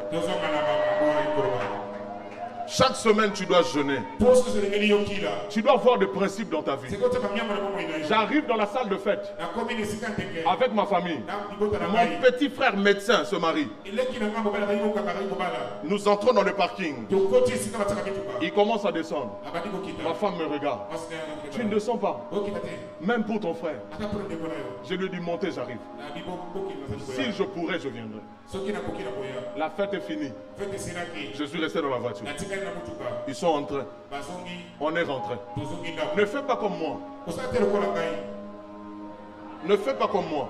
Chaque semaine, tu dois jeûner. Tu dois avoir des principes dans ta vie. J'arrive dans la salle de fête avec ma famille. Mon petit frère médecin se marie. Nous entrons dans le parking. Il commence à descendre. Ma femme me regarde. Tu ne descends pas. Même pour ton frère. Je lui dis monter, j'arrive. Si je pourrais, je viendrai. La fête est finie. Je suis resté dans la voiture. Ils sont entrés. On est rentré. Ne fais pas comme moi. Ne fais pas comme moi.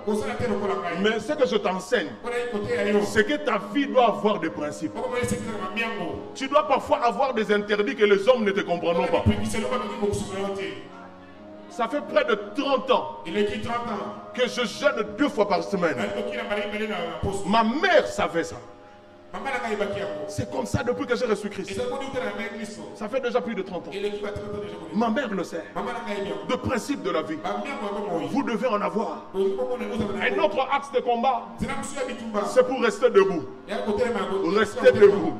Mais ce que je t'enseigne, c'est que ta vie doit avoir des principes. Tu dois parfois avoir des interdits que les hommes ne te comprendront pas. Ça fait près de 30 ans que je jeûne 2 fois par semaine. Ma mère savait ça. C'est comme ça depuis que j'ai reçu Christ. Ça fait déjà plus de 30 ans. Ma mère le sait. De principe de la vie. Vous devez en avoir. Un autre axe de combat, c'est pour rester debout. Rester debout.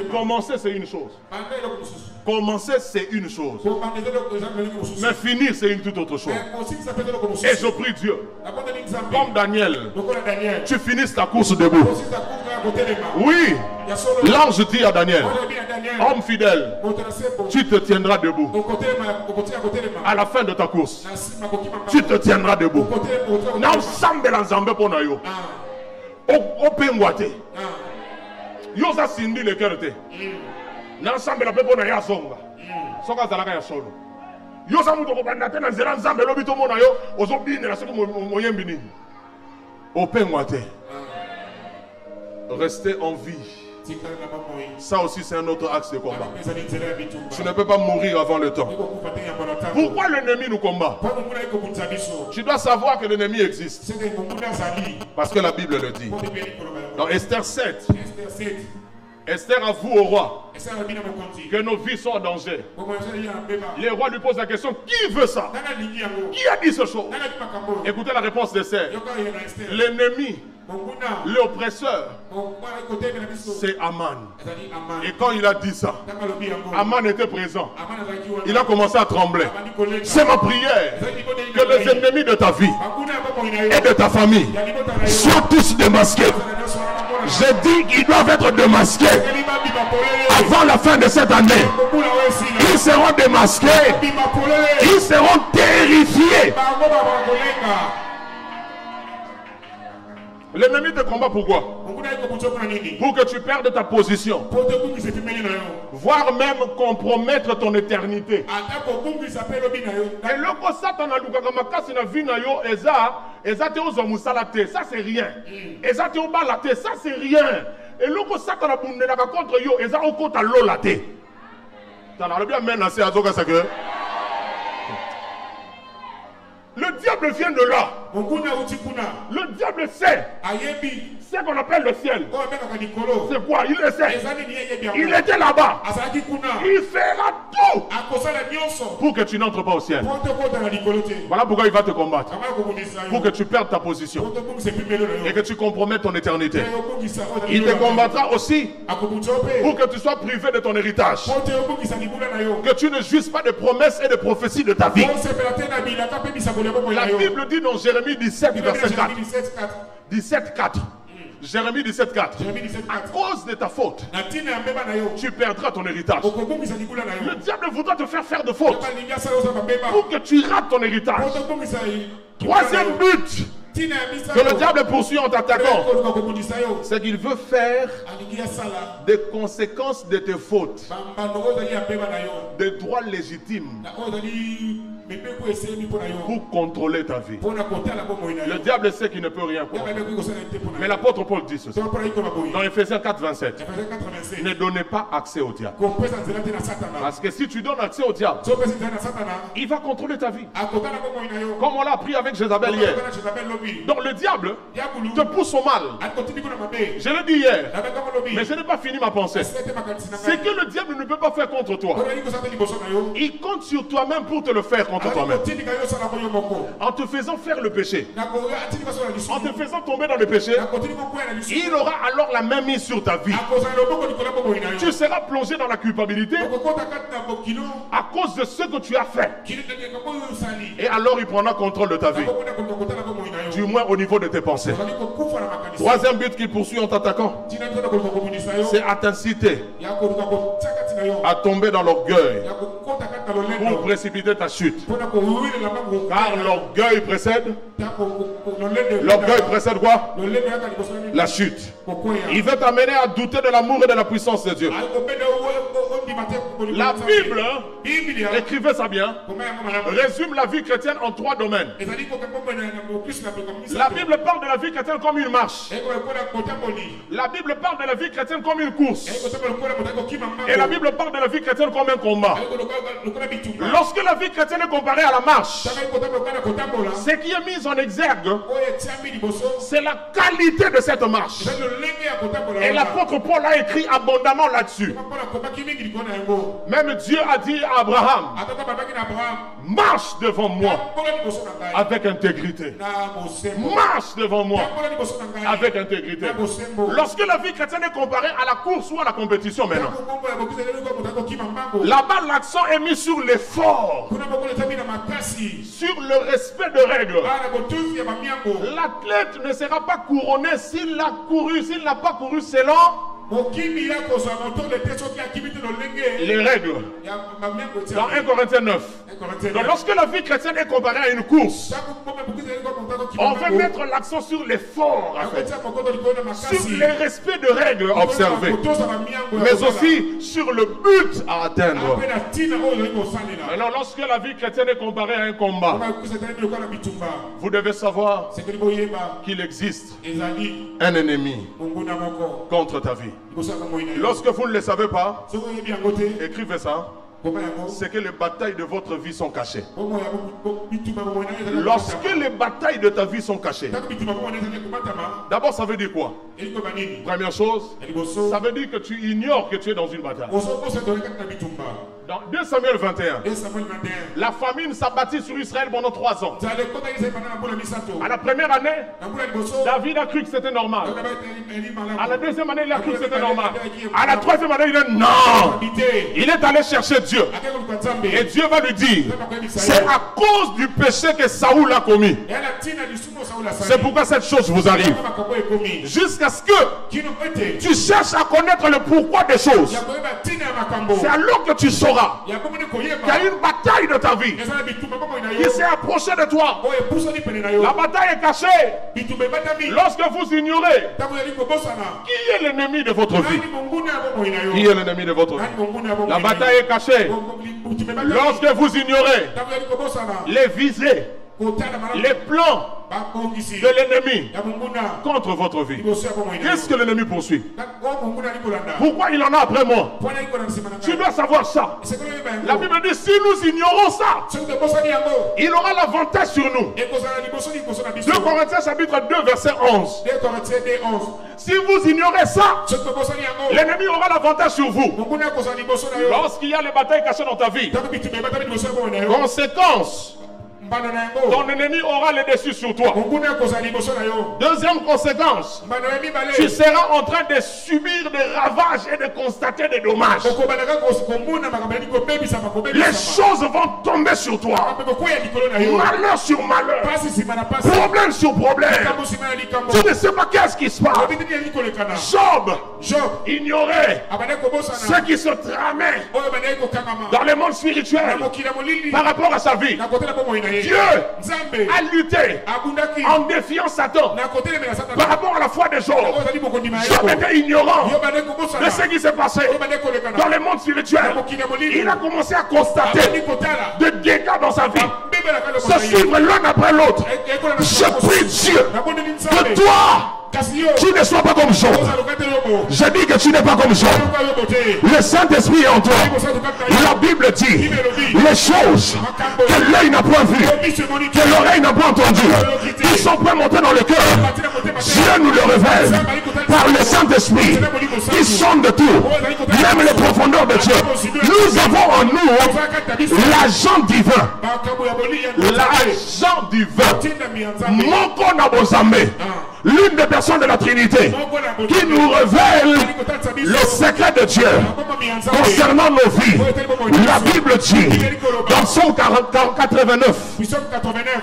Commencer, c'est une chose. Commencer, c'est une chose. Mais finir, c'est une toute autre chose. Et je prie Dieu, comme Daniel, tu finisses ta course debout. Oui, l'ange dit à Daniel, homme fidèle, tu te tiendras debout. À la fin de ta course, tu te tiendras debout. N'ensemble l'ensemble pour nous. Au penguate. Yosa sindi le kerte. N'ensemble la pepo na ya songa. Songa zalaka ya solo. Yosa muto ko bandate na zera nzambe lobito mona yo ozobine la soko moyembi nini. Au penguate. Rester en vie. Ça aussi c'est un autre axe de combat. Tu ne peux pas mourir avant le temps. Pourquoi l'ennemi nous combat? Tu dois savoir que l'ennemi existe. Parce que la Bible le dit. Dans Esther 7, Esther avoue au roi que nos vies sont en danger. Le roi lui pose la question, qui veut ça? Qui a dit ce chose? Écoutez la réponse d'Esther. L'ennemi, l'oppresseur, c'est Aman. Et quand il a dit ça, Aman était présent. Il a commencé à trembler. C'est ma prière que les ennemis de ta vie et de ta famille soient tous démasqués. Je dis qu'ils doivent être démasqués avant la fin de cette année. Ils seront démasqués. Ils seront terrifiés. L'ennemi te combat pourquoi? Pour que tu perdes ta position. Voire même compromettre ton éternité. Et le ko Satan a luka makasi na vie na yo eza te ozo musala te, ça c'est rien. Eza te obala te, ça c'est rien. Et le ko Satan a bundela contre yo eza okota lola te. T'en as bien maintenant c'est azoka ça que le diable vient de là. Le diable sait ce qu'on appelle le ciel. C'est quoi? Il le sait. Il était là-bas. Il fera tout pour que tu n'entres pas au ciel. Voilà pourquoi il va te combattre. Pour que tu perdes ta position et que tu compromettes ton éternité. Il te combattra aussi pour que tu sois privé de ton héritage. Que tu ne jouisses pas de promesses et de prophéties de ta vie. La Bible dit dans Jérémie 17, verset 4. 17,4. Jérémie 17,4. À cause de ta faute, tu perdras ton héritage. Le diable voudra te faire de faute pour que tu rates ton héritage. Troisième but que le diable poursuit en t'attaquant, c'est qu'il veut faire des conséquences de tes fautes, des droits légitimes pour contrôler ta vie. Le diable sait qu'il ne peut rien faire. Mais l'apôtre Paul dit ceci dans Ephésiens 4, 27. Ne donnez pas accès au diable. Parce que si tu donnes accès au diable, il va contrôler ta vie. Comme on l'a appris avec Jézabel hier. Donc le diable te pousse au mal. Je l'ai dit hier, mais je n'ai pas fini ma pensée. C'est que le diable ne peut pas faire contre toi. Il compte sur toi-même pour te le faire contre toi-même. En te faisant faire le péché, en te faisant tomber dans le péché, il aura alors la même mise sur ta vie. Tu seras plongé dans la culpabilité à cause de ce que tu as fait. Et alors il prendra contrôle de ta vie. Du moins au niveau de tes pensées. Troisième but qu'il poursuit en t'attaquant, c'est à t'inciter à tomber dans l'orgueil pour précipiter ta chute. Car l'orgueil précède. L'orgueil précède quoi? La chute. Il veut t'amener à douter de l'amour et de la puissance de Dieu. La Bible, écrivez ça bien, résume la vie chrétienne en 3 domaines. La Bible parle de la vie chrétienne comme une marche. La Bible parle de la vie chrétienne comme une course. Et la Bible parle de la vie chrétienne comme un combat. Lorsque la vie chrétienne est comparée à la marche, ce qui est mis en exergue, c'est la qualité de cette marche. Et l'apôtre Paul a écrit abondamment là-dessus. Même Dieu a dit à Abraham, marche devant moi avec intégrité. Marche devant moi avec intégrité. Lorsque la vie chrétienne est comparée à la course ou à la compétition maintenant, là-bas l'accent est mis sur l'effort, sur le respect de règles. L'athlète ne sera pas couronné s'il n'a pas couru selon les règles. Dans 1 Corinthiens 9. Donc lorsque la vie chrétienne est comparée à une course, on veut mettre l'accent sur l'effort, sur les respects de règles observées, mais aussi sur le but à atteindre. Alors lorsque la vie chrétienne est comparée à un combat, vous devez savoir qu'il existe un ennemi contre ta vie. Lorsque vous ne le savez pas, écrivez ça. C'est que les batailles de votre vie sont cachées. Lorsque les batailles de ta vie sont cachées, d'abord ça veut dire quoi? Première chose, ça veut dire que tu ignores que tu es dans une bataille. Dans 2 Samuel 21, la famine s'abattit sur Israël pendant 3 ans. À la première année, David a cru que c'était normal. À la deuxième année, il a cru que c'était normal. À la troisième année, il a dit non. Il est allé chercher Dieu. Et Dieu va lui dire, c'est à cause du péché que Saoul a commis C'est pourquoi cette chose vous arrive. Jusqu'à ce que tu cherches à connaître le pourquoi des choses. C'est alors que tu sauras qu'il y a une bataille de ta vie qui s'est approchée de toi. La bataille est cachée. Lorsque vous ignorez qui est l'ennemi de votre vie. Qui est l'ennemi de votre vie? La bataille est cachée. Lorsque vous ignorez les visées, les plans de l'ennemi contre votre vie. Qu'est-ce que l'ennemi poursuit? Pourquoi il en a après moi? Tu dois savoir ça. La Bible dit, si nous ignorons ça, il aura l'avantage sur nous. 2 Corinthiens chapitre 2 verset 11. Si vous ignorez ça, l'ennemi aura l'avantage sur vous. Lorsqu'il y a les batailles cachées dans ta vie, conséquence, ton ennemi aura le dessus sur toi. Deuxième conséquence, tu seras en train de subir des ravages et de constater des dommages. Les choses vont tomber sur toi. Malheur sur malheur. Problème sur problème. Tu ne sais pas qu'est-ce qui se passe. Job ignorait ce qui se tramait dans le monde spirituel par rapport à sa vie. Dieu a lutté en défiant Satan par rapport à la foi des Job. Job était ignorant de ce qui s'est passé dans le monde spirituel. Il a commencé à constater des dégâts dans sa vie, se suivre l'un après l'autre. Je prie Dieu que toi, tu ne sois pas comme Job. Je dis que tu n'es pas comme Job. Le Saint-Esprit est en toi. La Bible dit les choses que l'œil n'a point vues, que l'oreille n'a pas entendues, qui sont pas montées dans le cœur. Dieu nous le révèle par le Saint-Esprit qui sonde de tout, même les profondeurs de Dieu. Nous avons en nous l'agent divin. L'agent divin. Moko Nabozame. L'une des personnes de la Trinité qui nous révèle le secret de Dieu concernant nos vies. La Bible dit dans Psaume 89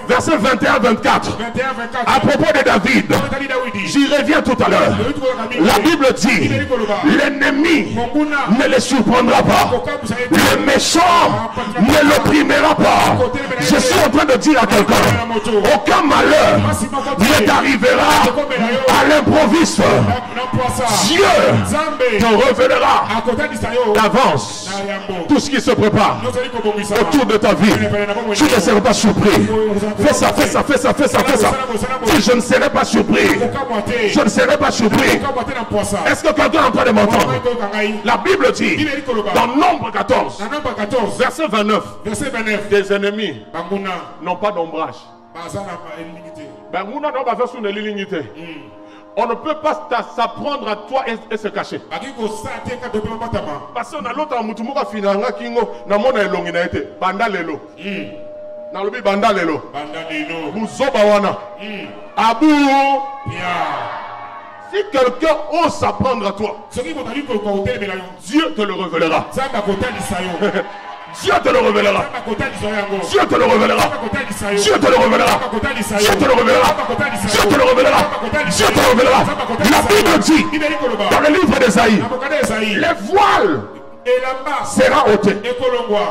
verset 21-24 à propos de David, j'y reviens tout à l'heure. La Bible dit l'ennemi ne le surprendra pas, le méchant ne l'opprimera pas. Je suis en train de dire à quelqu'un, aucun malheur ne t'arrivera à l'improviste. Dieu te révélera d'avance tout ce qui se prépare autour de ta vie. Tu ne seras pas surpris. Fais ça, fais ça, fais ça, fais ça, fais ça. Dis, je ne serai pas surpris. Je ne serai pas surpris. Est-ce que quelqu'un est en train de m'entendre? La Bible dit dans Nombre 14 verset 29, tes ennemis n'ont pas d'ombrage. On ne peut pas s'apprendre à toi et se cacher. Parce qu'on a l'autre Mutumuka Finanga Kingo, Namona Elonginaete, Bandalelo. Nalobi Bandalelo. Muzobawana. Abou. Si quelqu'un ose s'apprendre à toi, Dieu te le révélera. Dieu te le révélera. Dieu te le révélera. Dieu te le révélera. Dieu te le révélera. Dieu te le révélera. Dieu te le révélera. La Bible dit dans le livre d'Ésaïe, les voiles sera ôté.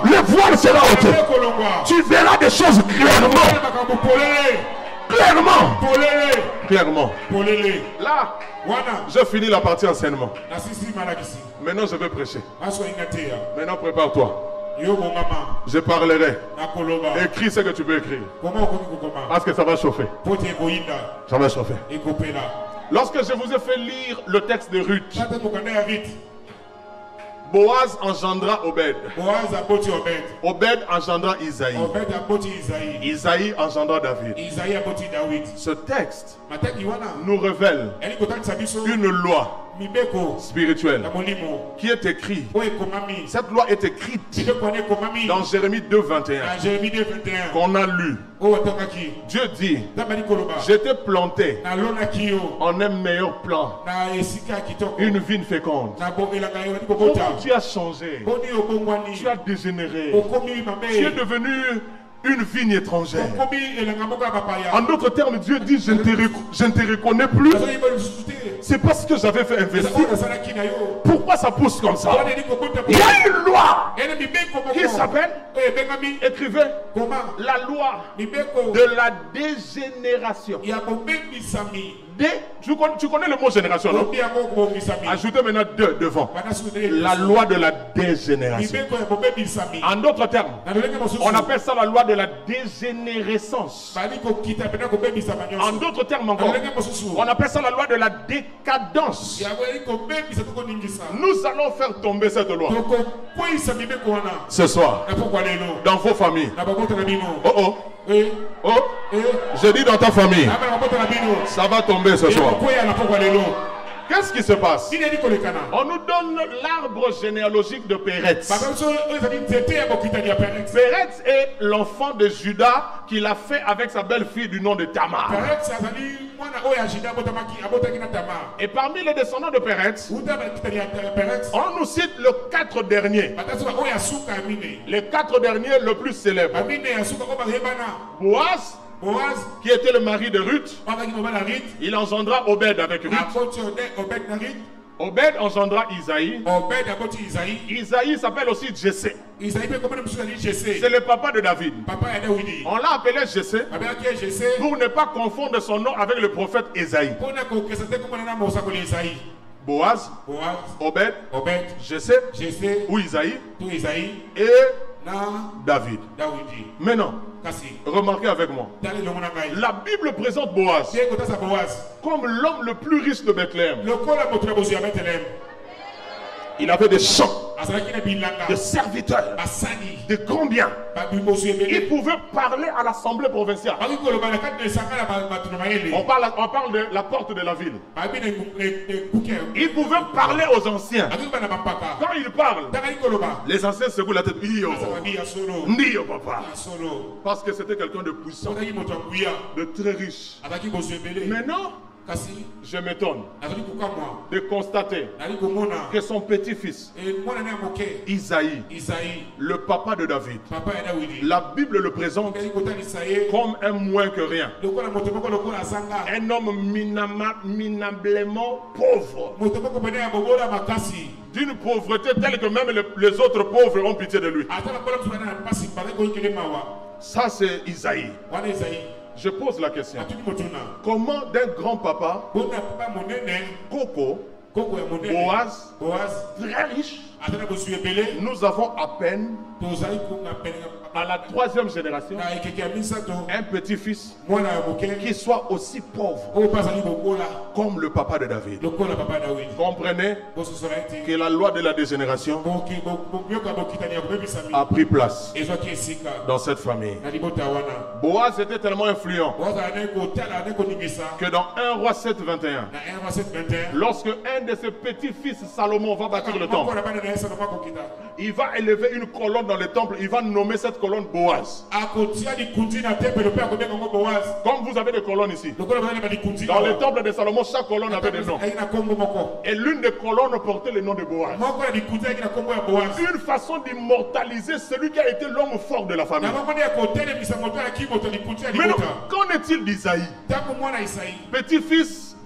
Le voile sera ôté. Tu verras des choses clairement. Clairement. Là, je finis la partie enseignement. Maintenant, je vais prêcher. Maintenant, prépare-toi. Je parlerai. Écris ce que tu peux écrire. Parce que ça va chauffer. Ça va chauffer. Lorsque je vous ai fait lire le texte de Ruth, Boaz engendra Obed. Obed engendra Isaïe. Isaïe engendra David. Ce texte nous révèle une loi spirituelle qui est écrite. Cette loi est écrite dans Jérémie 2:21 qu'on a lu. Dieu dit, je t'ai planté en un meilleur plan, une vigne féconde. Comment tu as changé, tu as dégénéré, tu es devenu une vigne étrangère. En d'autres termes, Dieu dit, je ne te reconnais plus. C'est parce que j'avais fait investir. Pourquoi ça pousse comme ça? Il y a une loi qui s'appelle, écrivez, la loi de la dégénération. Tu connais le mot génération, non? Ajoutez maintenant 2 devant. La loi de la dégénération. En d'autres termes, on appelle ça la loi de la dégénérescence. En d'autres termes encore, on appelle ça la loi de la décadence. Nous allons faire tomber cette loi ce soir dans vos familles. Oh oh. Oh, je dis dans ta famille, ça va tomber ce soir. Qu'est-ce qui se passe? On nous donne l'arbre généalogique de Péretz. Péretz est l'enfant de Judas qu'il a fait avec sa belle-fille du nom de Tamar. Et parmi les descendants de Péretz, on nous cite les 4 derniers. Les 4 derniers le plus célèbres. Boaz, qui était le mari de Ruth, il engendra Obed avec Ruth. Obed engendra Isaïe. Isaïe s'appelle aussi Jessé. C'est le papa de David. On l'a appelé Jessé pour ne pas confondre son nom avec le prophète Isaïe. Boaz, Obed, Jessé ou Isaïe et David. Maintenant, remarquez avec moi, la Bible présente Boaz comme l'homme le plus riche de Bethléem. Il avait des champs, des serviteurs, de combien? Il pouvait parler à l'assemblée provinciale. On parle de la porte de la ville. Il pouvait parler aux anciens. Quand il parle, les anciens secouent la tête. Ndio papa. Parce que c'était quelqu'un de puissant, de très riche. Maintenant, je m'étonne de constater que son petit-fils, Isaïe, le papa de David, la Bible le présente comme un moins que rien. Un homme minablement pauvre. D'une pauvreté telle que même les autres pauvres ont pitié de lui. Ça, c'est Isaïe. Je pose la question. Comment d'un grand papa, Coco, Boaz, très riche, nous avons à peine à la 3e génération un petit-fils qui soit aussi pauvre comme le papa de David. Comprenez que la loi de la dégénération a pris place dans cette famille. Boaz était tellement influent que dans 1 roi 7, 21, lorsque un de ses petits-fils, Salomon, va bâtir le temple, il va élever une colonne dans le temple. Il va nommer cette colonne Boaz. Comme vous avez des colonnes ici, dans le temple de Salomon, chaque colonne avait des noms. Et l'une des colonnes portait le nom de Boaz. Une façon d'immortaliser celui qui a été l'homme fort de la famille. Mais non, qu'en est-il d'Isaïe? Petit-fils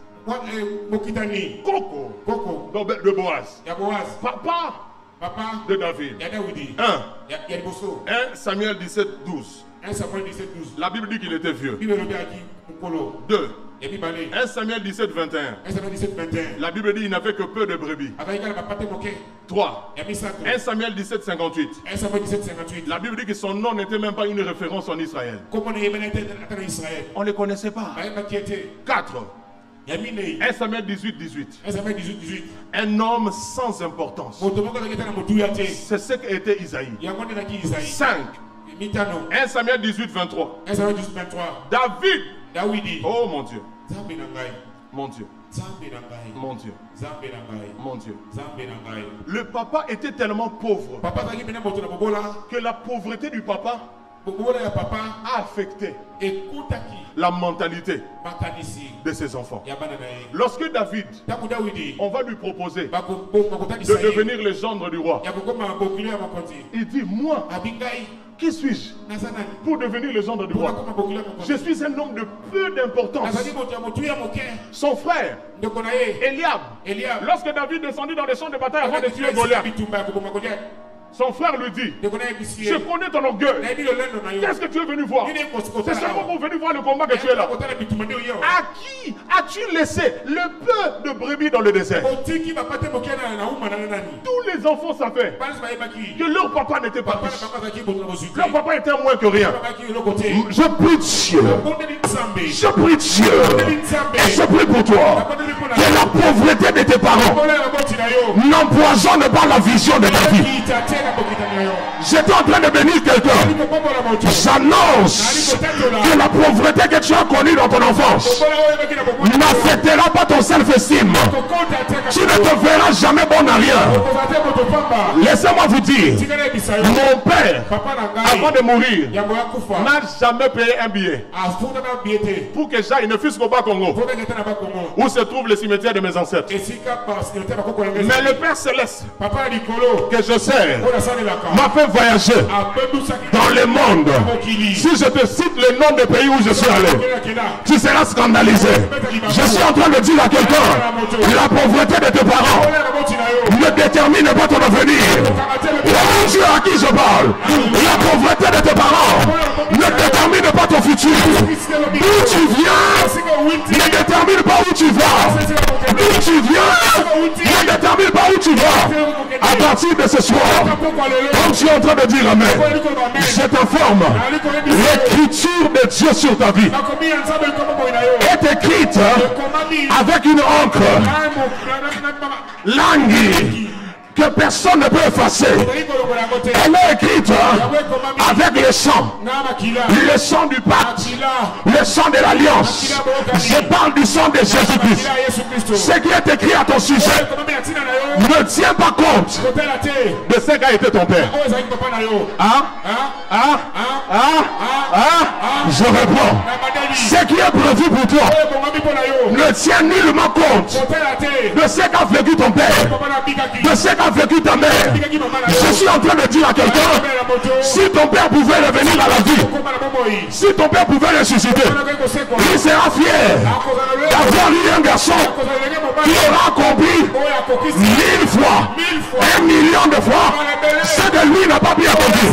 Coco de Boaz. Papa de David. 1 Samuel 17, 12. La Bible dit qu'il était vieux. 2 1 Samuel 17, 21. La Bible dit qu'il n'avait que peu de brebis. 3 1 Samuel 17, 58. La Bible dit que son nom n'était même pas une référence en Israël. On ne le connaissait pas. 4 1 Samuel 18, 18. Un homme sans importance. C'est ce qu'était Isaïe. 5 1 Samuel 18, 23. David. Oh mon Dieu. Mon Dieu. Mon Dieu. Mon Dieu. Le papa était tellement pauvre que la pauvreté du papa a affecté la mentalité de ses enfants. Lorsque David, on va lui proposer de devenir le gendre du roi, il dit, moi, Qui suis-je pour devenir le gendre du roi? Je suis un homme de peu d'importance. Son frère, Eliab, lorsque David descendit dans les champs de bataille avant de tuer Goliath, son frère lui dit, je connais ton orgueil. Qu'est-ce que tu es venu voir? C'est seulement pour venir voir le combat que tu es là. À qui as-tu laissé le peu de brebis dans le désert? Tous les enfants savaient que leur papa n'était pas riche. Leur papa était moins que rien. Je prie Dieu. Je prie Dieu. Et je prie pour toi que la pauvreté de tes parents n'empoisonne pas la vision de ta vie. J'étais en train de bénir quelqu'un. J'annonce que la pauvreté que tu as connue dans ton enfance n'affectera pas ton self-estime. Tu ne te verras jamais bon à rien. Laissez-moi vous dire, mon père, avant de mourir, n'a jamais payé un billet pour que j'aille, ne fût-ce qu'au Bas-Congo, où se trouve le cimetière de mes ancêtres. Mais le Père Céleste, que je sers, m'a fait voyager dans le monde. Si je te cite le nom des pays où je suis allé, tu seras scandalisé. Je suis en train de dire à quelqu'un, la pauvreté de tes parents ne détermine pas ton avenir. Oh Dieu, à qui je parle? La pauvreté de tes parents ne détermine pas ton futur. D'où tu viens ne détermine pas où tu vas. D'où tu viens ne détermine pas où tu vas. À partir de ce soir, comme tu es en train de dire amen, je t'informe, l'écriture de Dieu sur ta vie est écrite avec une encre langue que personne ne peut effacer. Elle est écrite avec le sang du pacte, le sang de l'alliance. Je parle du sang de Jésus-Christ. Ce qui est écrit à ton sujet ne tient pas compte de ce qu'a été ton père. Je réponds. Ce qui est prévu pour toi ne tient nullement compte de ce qu'a vécu ton père, de ce qu'a vécu ta mère. Je suis en train de dire à quelqu'un, si ton père pouvait revenir à la vie, si ton père pouvait ressusciter, il sera fier d'avoir eu un garçon qui aura accompli 1000 fois, 1 million de fois ce que lui n'a pas bien accompli.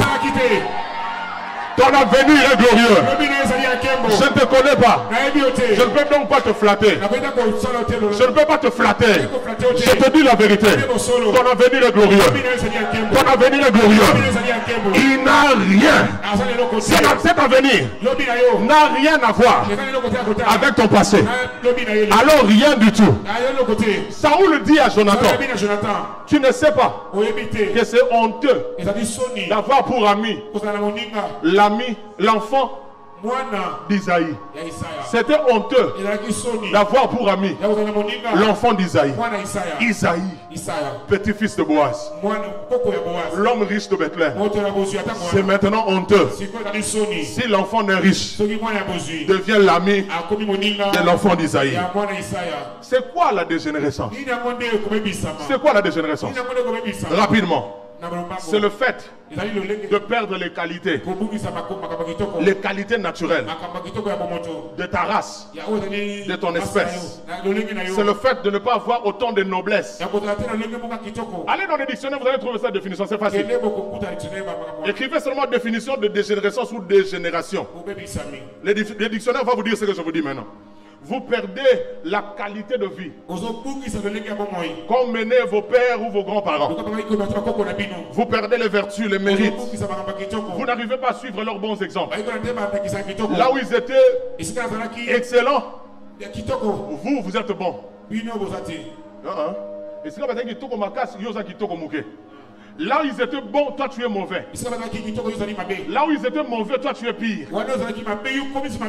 Ton avenir est glorieux. Je ne te connais pas. Je ne peux donc pas te flatter. Je ne peux pas te flatter. Je te dis la vérité. Ton avenir est glorieux. Ton avenir est glorieux. Il n'a rien. Cet avenir n'a rien à voir avec ton passé. Alors rien du tout. Saoul dit à Jonathan, tu ne sais pas que c'est honteux d'avoir pour ami l'enfant d'Isaïe. C'était honteux d'avoir pour ami l'enfant d'Isaïe. Isaïe, petit-fils de Boaz, l'homme riche de Bethléem. C'est maintenant honteux si l'enfant d'un riche devient l'ami de l'enfant d'Isaïe. C'est quoi la dégénérescence? C'est quoi la dégénérescence? Rapidement. C'est le fait de perdre les qualités naturelles de ta race, de ton espèce. C'est le fait de ne pas avoir autant de noblesse. Allez dans les dictionnaires, vous allez trouver cette définition, c'est facile. Écrivez seulement définition de dégénérescence ou dégénération. Les dictionnaires vont vous dire ce que je vous dis maintenant. Vous perdez la qualité de vie qu'ont mené vos pères ou vos grands-parents. Vous perdez les vertus, les mérites. Vous n'arrivez pas à suivre leurs bons exemples. Là où ils étaient excellents, vous êtes bons. Là où ils étaient bons, toi tu es mauvais. Là où ils étaient mauvais, toi tu es pire.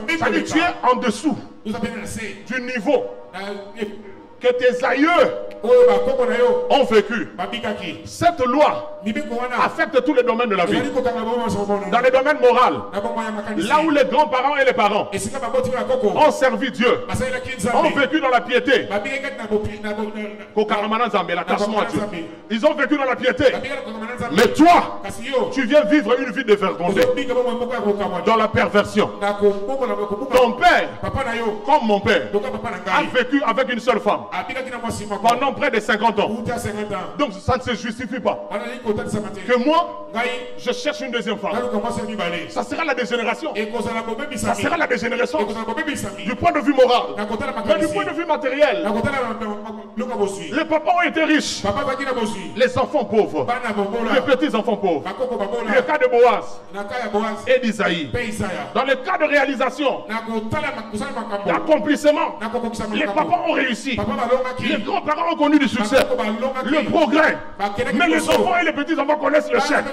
C'est-à-dire tu es en dessous du niveau que tes aïeux ont vécu. Cette loi affecte tous les domaines de la vie. Dans les domaines moraux, là où les grands-parents et les parents ont servi Dieu, ont vécu dans la piété. Ils ont vécu dans la piété. Mais toi, tu viens vivre une vie dévergondée dans la perversion. Ton père, comme mon père, a vécu avec une seule femme pendant près de 50 ans. Donc ça ne se justifie pas que moi, je cherche une deuxième femme. Ça sera la dégénération. Ça sera la dégénération du point de vue moral. Mais du point de vue matériel, les papas ont été riches, les enfants pauvres, les petits-enfants pauvres. Le cas de Boaz et d'Isaïe. Dans le cas de réalisation, d'accomplissement, les papas ont réussi. Les grands-parents ont connu du succès, le progrès. Mais les enfants et les petits-enfants connaissent le chèque.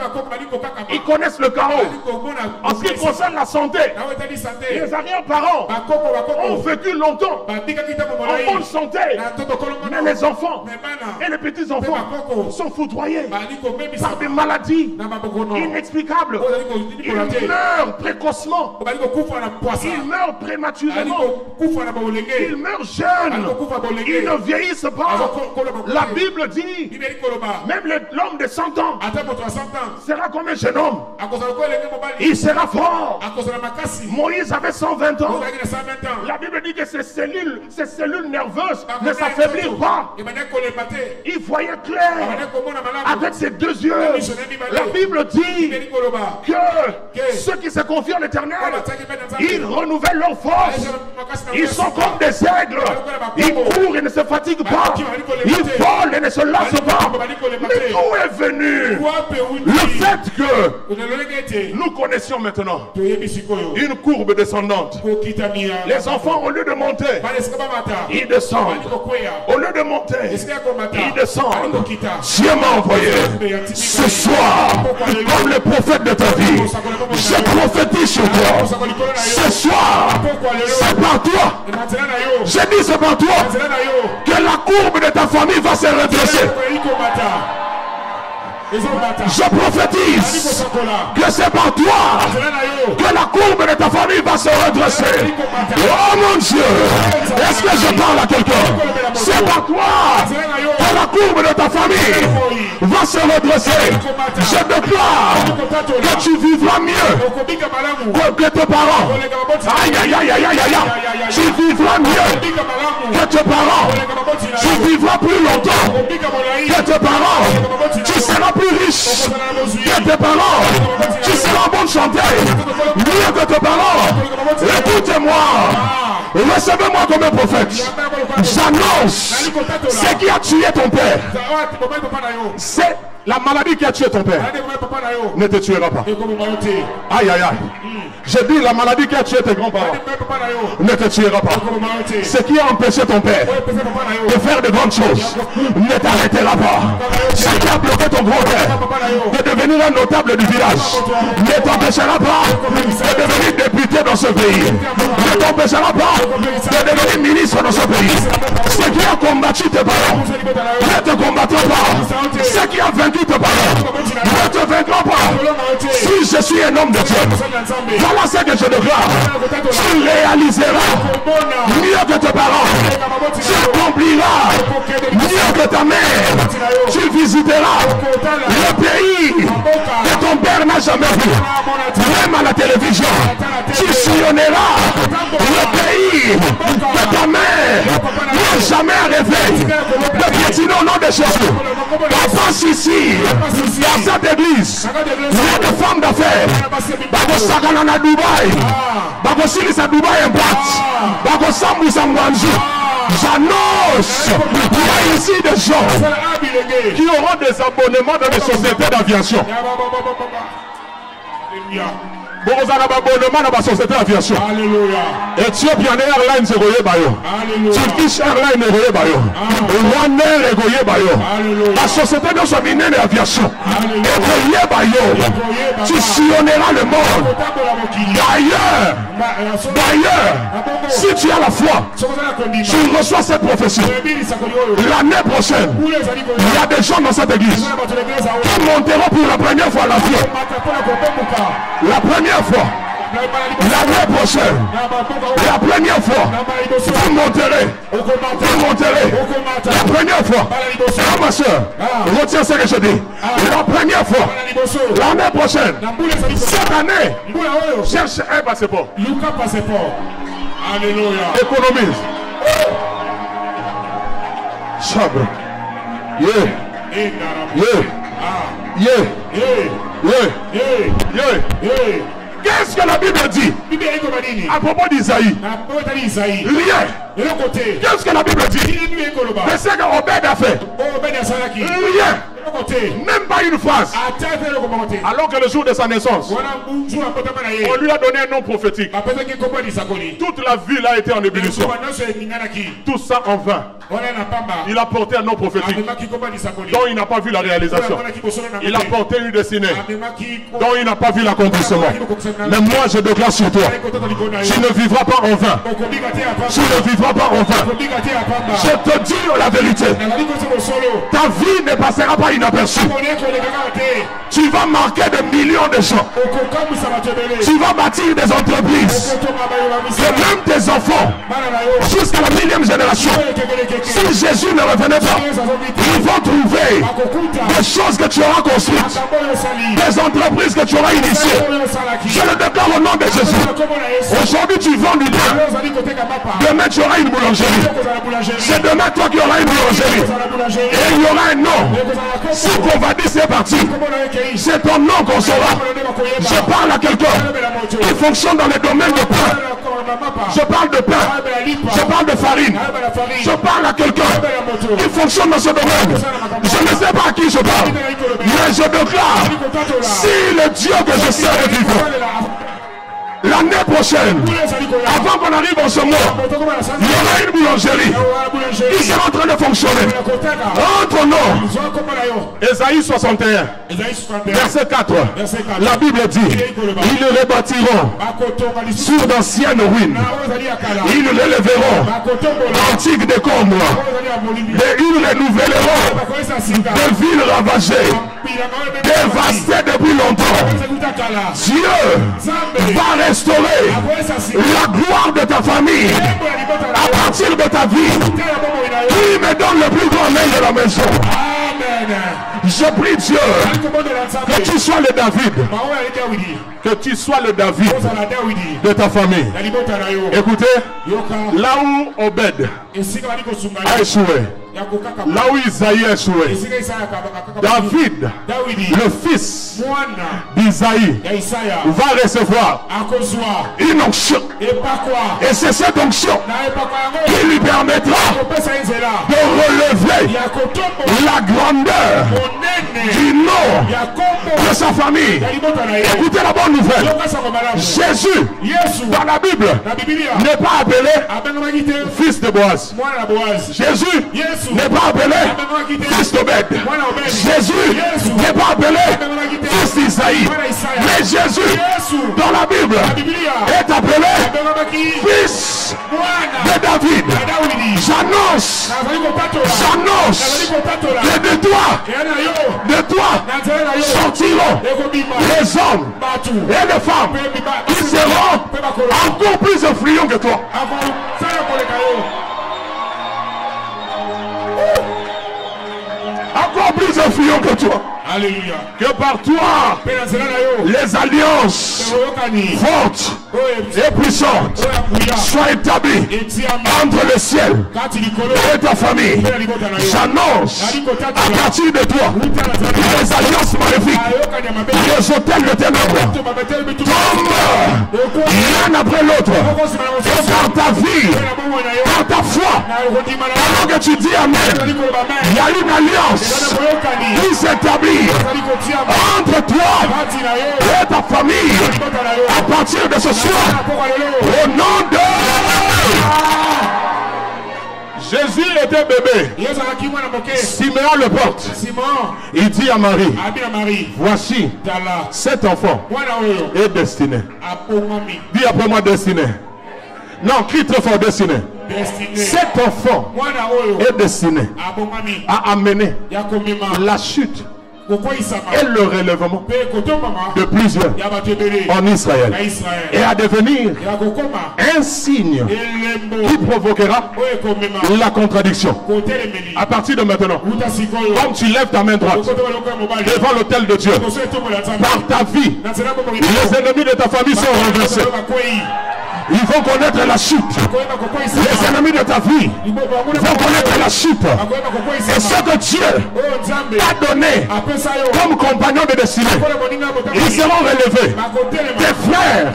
Ils connaissent le chaos. En ce qui concerne la santé, les arrière-parents ont vécu longtemps en bonne santé. Mais les enfants et les petits-enfants sont foudroyés par des maladies inexplicables. Ils meurent précocement. Ils meurent prématurément. Ils meurent jeunes. Ils ne vieillissent pas. La Bible dit, même l'homme de 100 ans sera comme un jeune homme. Il sera fort. Moïse avait 120 ans. La Bible dit que ses cellules nerveuses ne s'affaiblirent pas. Il voyait clair avec ses deux yeux. La Bible dit que ceux qui se confient en l'Éternel, ils renouvellent leur force. Ils sont comme des aigles. Ils courent et ne se fatiguent pas. Ils volent et ne se lassent pas. Mais d'où est venu le fait que nous connaissions maintenant une courbe descendante? Les enfants, au lieu de monter, ils descendent. Au lieu de monter, ils descendent. Dieu m'a envoyé ce soir, comme le prophète de ta vie. Je prophétise sur toi. Ce soir, c'est par toi. Je dis c'est par toi que la courbe de ta famille va se redresser. Je prophétise que c'est par toi que la courbe de ta famille va se redresser. Oh mon Dieu, est-ce que je parle à quelqu'un? C'est par toi que la courbe de ta famille va se redresser. Je déclare que tu vivras mieux que tes parents. Aïe aïe aïe aïe aïe aïe. Tu vivras mieux que tes parents. Tu vivras plus longtemps que tes parents. Tu seras plus riche que tes parents. Tu seras bon chanteur mieux que tes parents. Écoutez-moi, recevez-moi comme un prophète. J'annonce ce qui a tué ton père. C'est la maladie qui a tué ton père. Ne te tuera pas. Aïe aïe aïe. Je dis la maladie qui a tué tes grands-parents ne te tuera pas. Ce qui a empêché ton père de faire de grandes choses ne t'arrêtera pas. Ce qui a bloqué ton grand-père de devenir un notable du village ne t'empêchera pas de devenir député dans ce pays. Ne t'empêchera pas de devenir ministre dans ce pays. Ce qui a combattu tes parents ne te combattra pas. Ce qui a vaincu tes parents ne te vaincra pas. Si je suis un homme de Dieu, voilà ce que je déclare. Tu réaliseras mieux que tes parents. Tu accompliras mieux que ta mère. Tu visiteras le pays que ton père n'a jamais vu. Même à la télévision, tu sillonneras le pays que ta mère n'a jamais rêvé de piétiner au nom de Jésus. Passe ici, dans cette église, il y a des femmes d'affaires. Bakosakana Dubaï, Bakosilisa Dubaï Impact, Bakosambusa Mwanzu. J'annonce, il y a ici des gens qui auront des abonnements dans les sociétés d'aviation. Alléluia. Ethiopian Airlines egoye bayo. Turkish Airlines egoye bayo. Rwandair egoye bayo. La société de son minère d'aviation egoye bayo. Tu sillonneras le monde. D'ailleurs, si tu as la foi, tu reçois cette prophétie. L'année prochaine, il y a des gens dans cette église qui monteront pour la première fois à l'avion. La première fois. L'année prochaine, la première fois, vous monterez, la première fois. Ah, ma soeur, retiens ce que je dis. La première fois, l'année prochaine, cette année, cherche un passeport. Alléluia. Économise. Chabre. Yeah. Qu'est-ce que la Bible dit à propos d'Isaïe? Rien. Qu'est-ce que la Bible dit de ce que Obed a fait? Rien. Même pas une phrase. Alors que le jour de sa naissance, on lui a donné un nom prophétique. Toute la ville a été en ébullition. Tout ça en vain. Il a porté un nom prophétique dont il n'a pas vu la réalisation. Il a porté une destinée dont il n'a pas vu l'accomplissement. Mais moi je déclare sur toi, tu ne vivras pas en vain. Tu ne vivras pas en vain. Je te dis la vérité. Ta vie ne passera pas inaperçue. Tu vas marquer des millions de gens. Tu vas bâtir des entreprises. Et même tes enfants, jusqu'à la 1000e génération, si Jésus ne revenait pas, ils vont trouver des choses que tu auras construites, des entreprises que tu auras initiées. Je le déclare au nom de Jésus. Aujourd'hui tu vends du pain. Demain tu auras une boulangerie. C'est demain toi qui auras une boulangerie. Et il y aura un nom. Si qu'on va dire c'est parti, c'est ton nom qu'on saura. Je parle à quelqu'un qui fonctionne dans les domaines de pain. Je parle de pain. Je parle de farine. Je parle à quelqu'un qui fonctionne dans ce domaine. Je ne sais pas à qui je parle, mais je déclare, si le Dieu que je sers est vivant, l'année prochaine, avant qu'on arrive en ce mois, il y aura une boulangerie qui sera en train de fonctionner. Entre nous, Ésaïe 61, verset 4, la Bible dit, ils le rebâtiront sur d'anciennes ruines, ils le relèveront l'antique décombre, et ils renouvelleront des villes ravagées, dévastées depuis longtemps. Dieu va restaurer la gloire de ta famille à partir de ta vie. Qui me donne le plus grand main de la maison? Je prie Dieu que tu sois le David. Que tu sois le David de ta famille. Écoutez, là où Obed a échoué, là où Isaïe a échoué, David, le fils d'Isaïe, va recevoir une onction. Et c'est cette onction qui lui permettra de relever la grandeur du nom de sa famille. Écoutez la bonne nouvelle. Jésus, dans la Bible, n'est pas appelé fils de Boaz. Jésus n'est pas appelé fils d'Obed. Jésus n'est pas appelé fils d'Isaïe. Mais Jésus, dans la Bible, est appelé fils de David. J'annonce que de toi sortiront les hommes et les femmes qui seront encore plus influents que toi. Encore plus influents que toi. Alléluia. Que par toi, les alliances fortes et puissantes soient établies entre le ciel et ta famille. J'annonce à partir de toi les alliances maléfiques, les hôtels de ténèbres tombent l'un après l'autre. Dans ta vie, dans ta foi, alors que tu dis Amen, il y a une alliance qui s'établit entre toi et et ta famille à partir de ce soir. Au nom de Jésus était bébé. Simeon le porte. Il dit à Marie, voici, cet enfant est destiné. Dis après moi destiné. Non, crie très fort destiné. Cet enfant est destiné à amener la chute et le relèvement de plusieurs en Israël et à devenir un signe qui provoquera la contradiction. À partir de maintenant, comme tu lèves ta main droite devant l'autel de Dieu, par ta vie, les ennemis de ta famille sont renversés. Ils vont connaître la chute. Les ennemis de ta vie vont connaître la chute. Et ce que Dieu t'a donné comme compagnon de destinée, ils seront relevés. Tes frères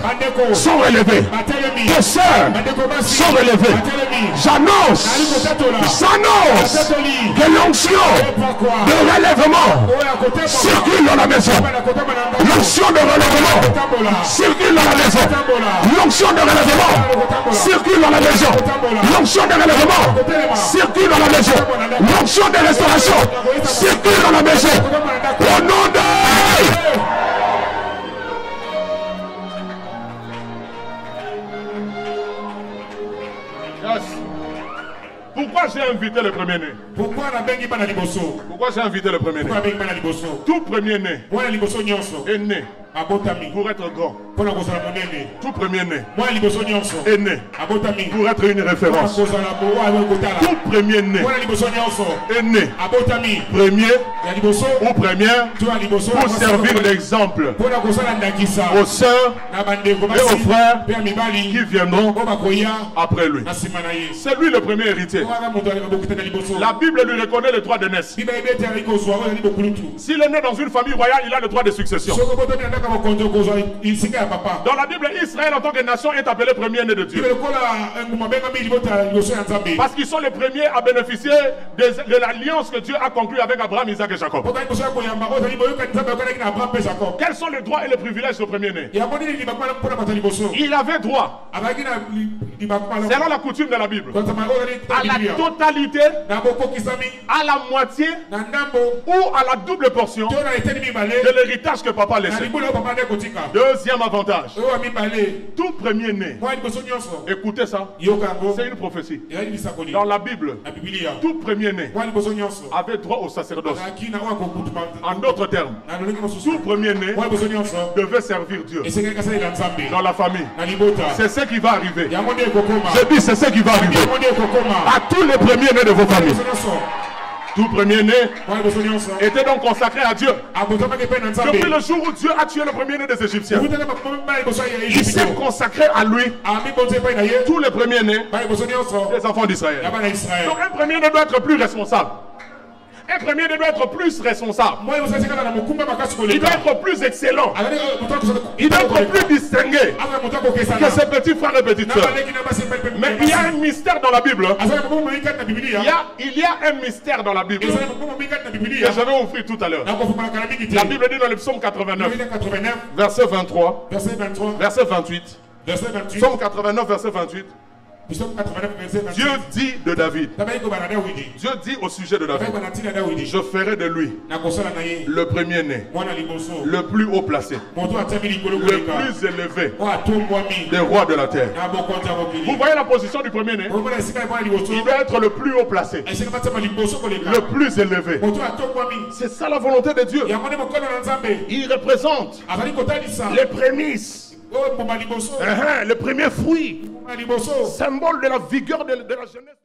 sont relevés. Tes sœurs sont relevées. J'annonce que l'onction de relèvement circule dans la maison. L'onction de relèvement circule dans la maison. L'onction de relèvement circule dans la maison. L'onction de relèvement circule dans la maison. L'onction de restauration circule dans la maison. Au nom de... Yes. Pourquoi j'ai invité le premier-né? Pourquoi j'ai invité le premier-né? Tout premier-né est né pour être grand. Tout premier-né est né pour être une référence. Tout premier-né est né premier ou première pour servir d'exemple aux sœurs et aux frères qui viendront après lui. C'est lui le premier héritier. La Bible lui reconnaît le droit de naissance. S'il est né dans une famille royale, il a le droit de succession. Dans la Bible, Israël en tant que nation est appelé premier-né de Dieu. Parce qu'ils sont les premiers à bénéficier de l'alliance que Dieu a conclue avec Abraham, Isaac et Jacob. Quels sont les droits et les privilèges du premier-né? Il avait droit, selon la coutume de la Bible, à la totalité, à la moitié ou à la double portion de l'héritage que papa laissait. Deuxième avantage, tout premier-né, écoutez ça, c'est une prophétie. Dans la Bible, tout premier-né avait droit au sacerdoce. En d'autres termes, tout premier-né devait servir Dieu dans la famille. C'est ce qui va arriver. Je dis c'est ce qui va arriver à tous les premiers-nés de vos familles. Tout premier-né était donc consacré à Dieu. Depuis le jour où Dieu a tué le premier-né des Égyptiens, il s'est consacré à lui. Tous les premiers-nés des enfants d'Israël. Donc un premier-né doit être plus responsable. Un premier doit être plus responsable. Il doit être plus excellent. Il doit être plus distingué que ses petits frères et petites sœurs. Mais il y a un mystère dans la Bible. Il y a un mystère dans la Bible que je vais offrir tout à l'heure. La Bible dit dans le psaume 89, verset 23, verset 28. Psaume 89, verset 28. Dieu dit de David, Dieu dit au sujet de David, je ferai de lui le premier-né, le plus haut placé, le plus élevé des rois de la terre. Vous voyez la position du premier-né? Il doit être le plus haut placé, le plus élevé. C'est ça la volonté de Dieu. Il représente les prémices, le premier fruit, symbole de la vigueur de la jeunesse.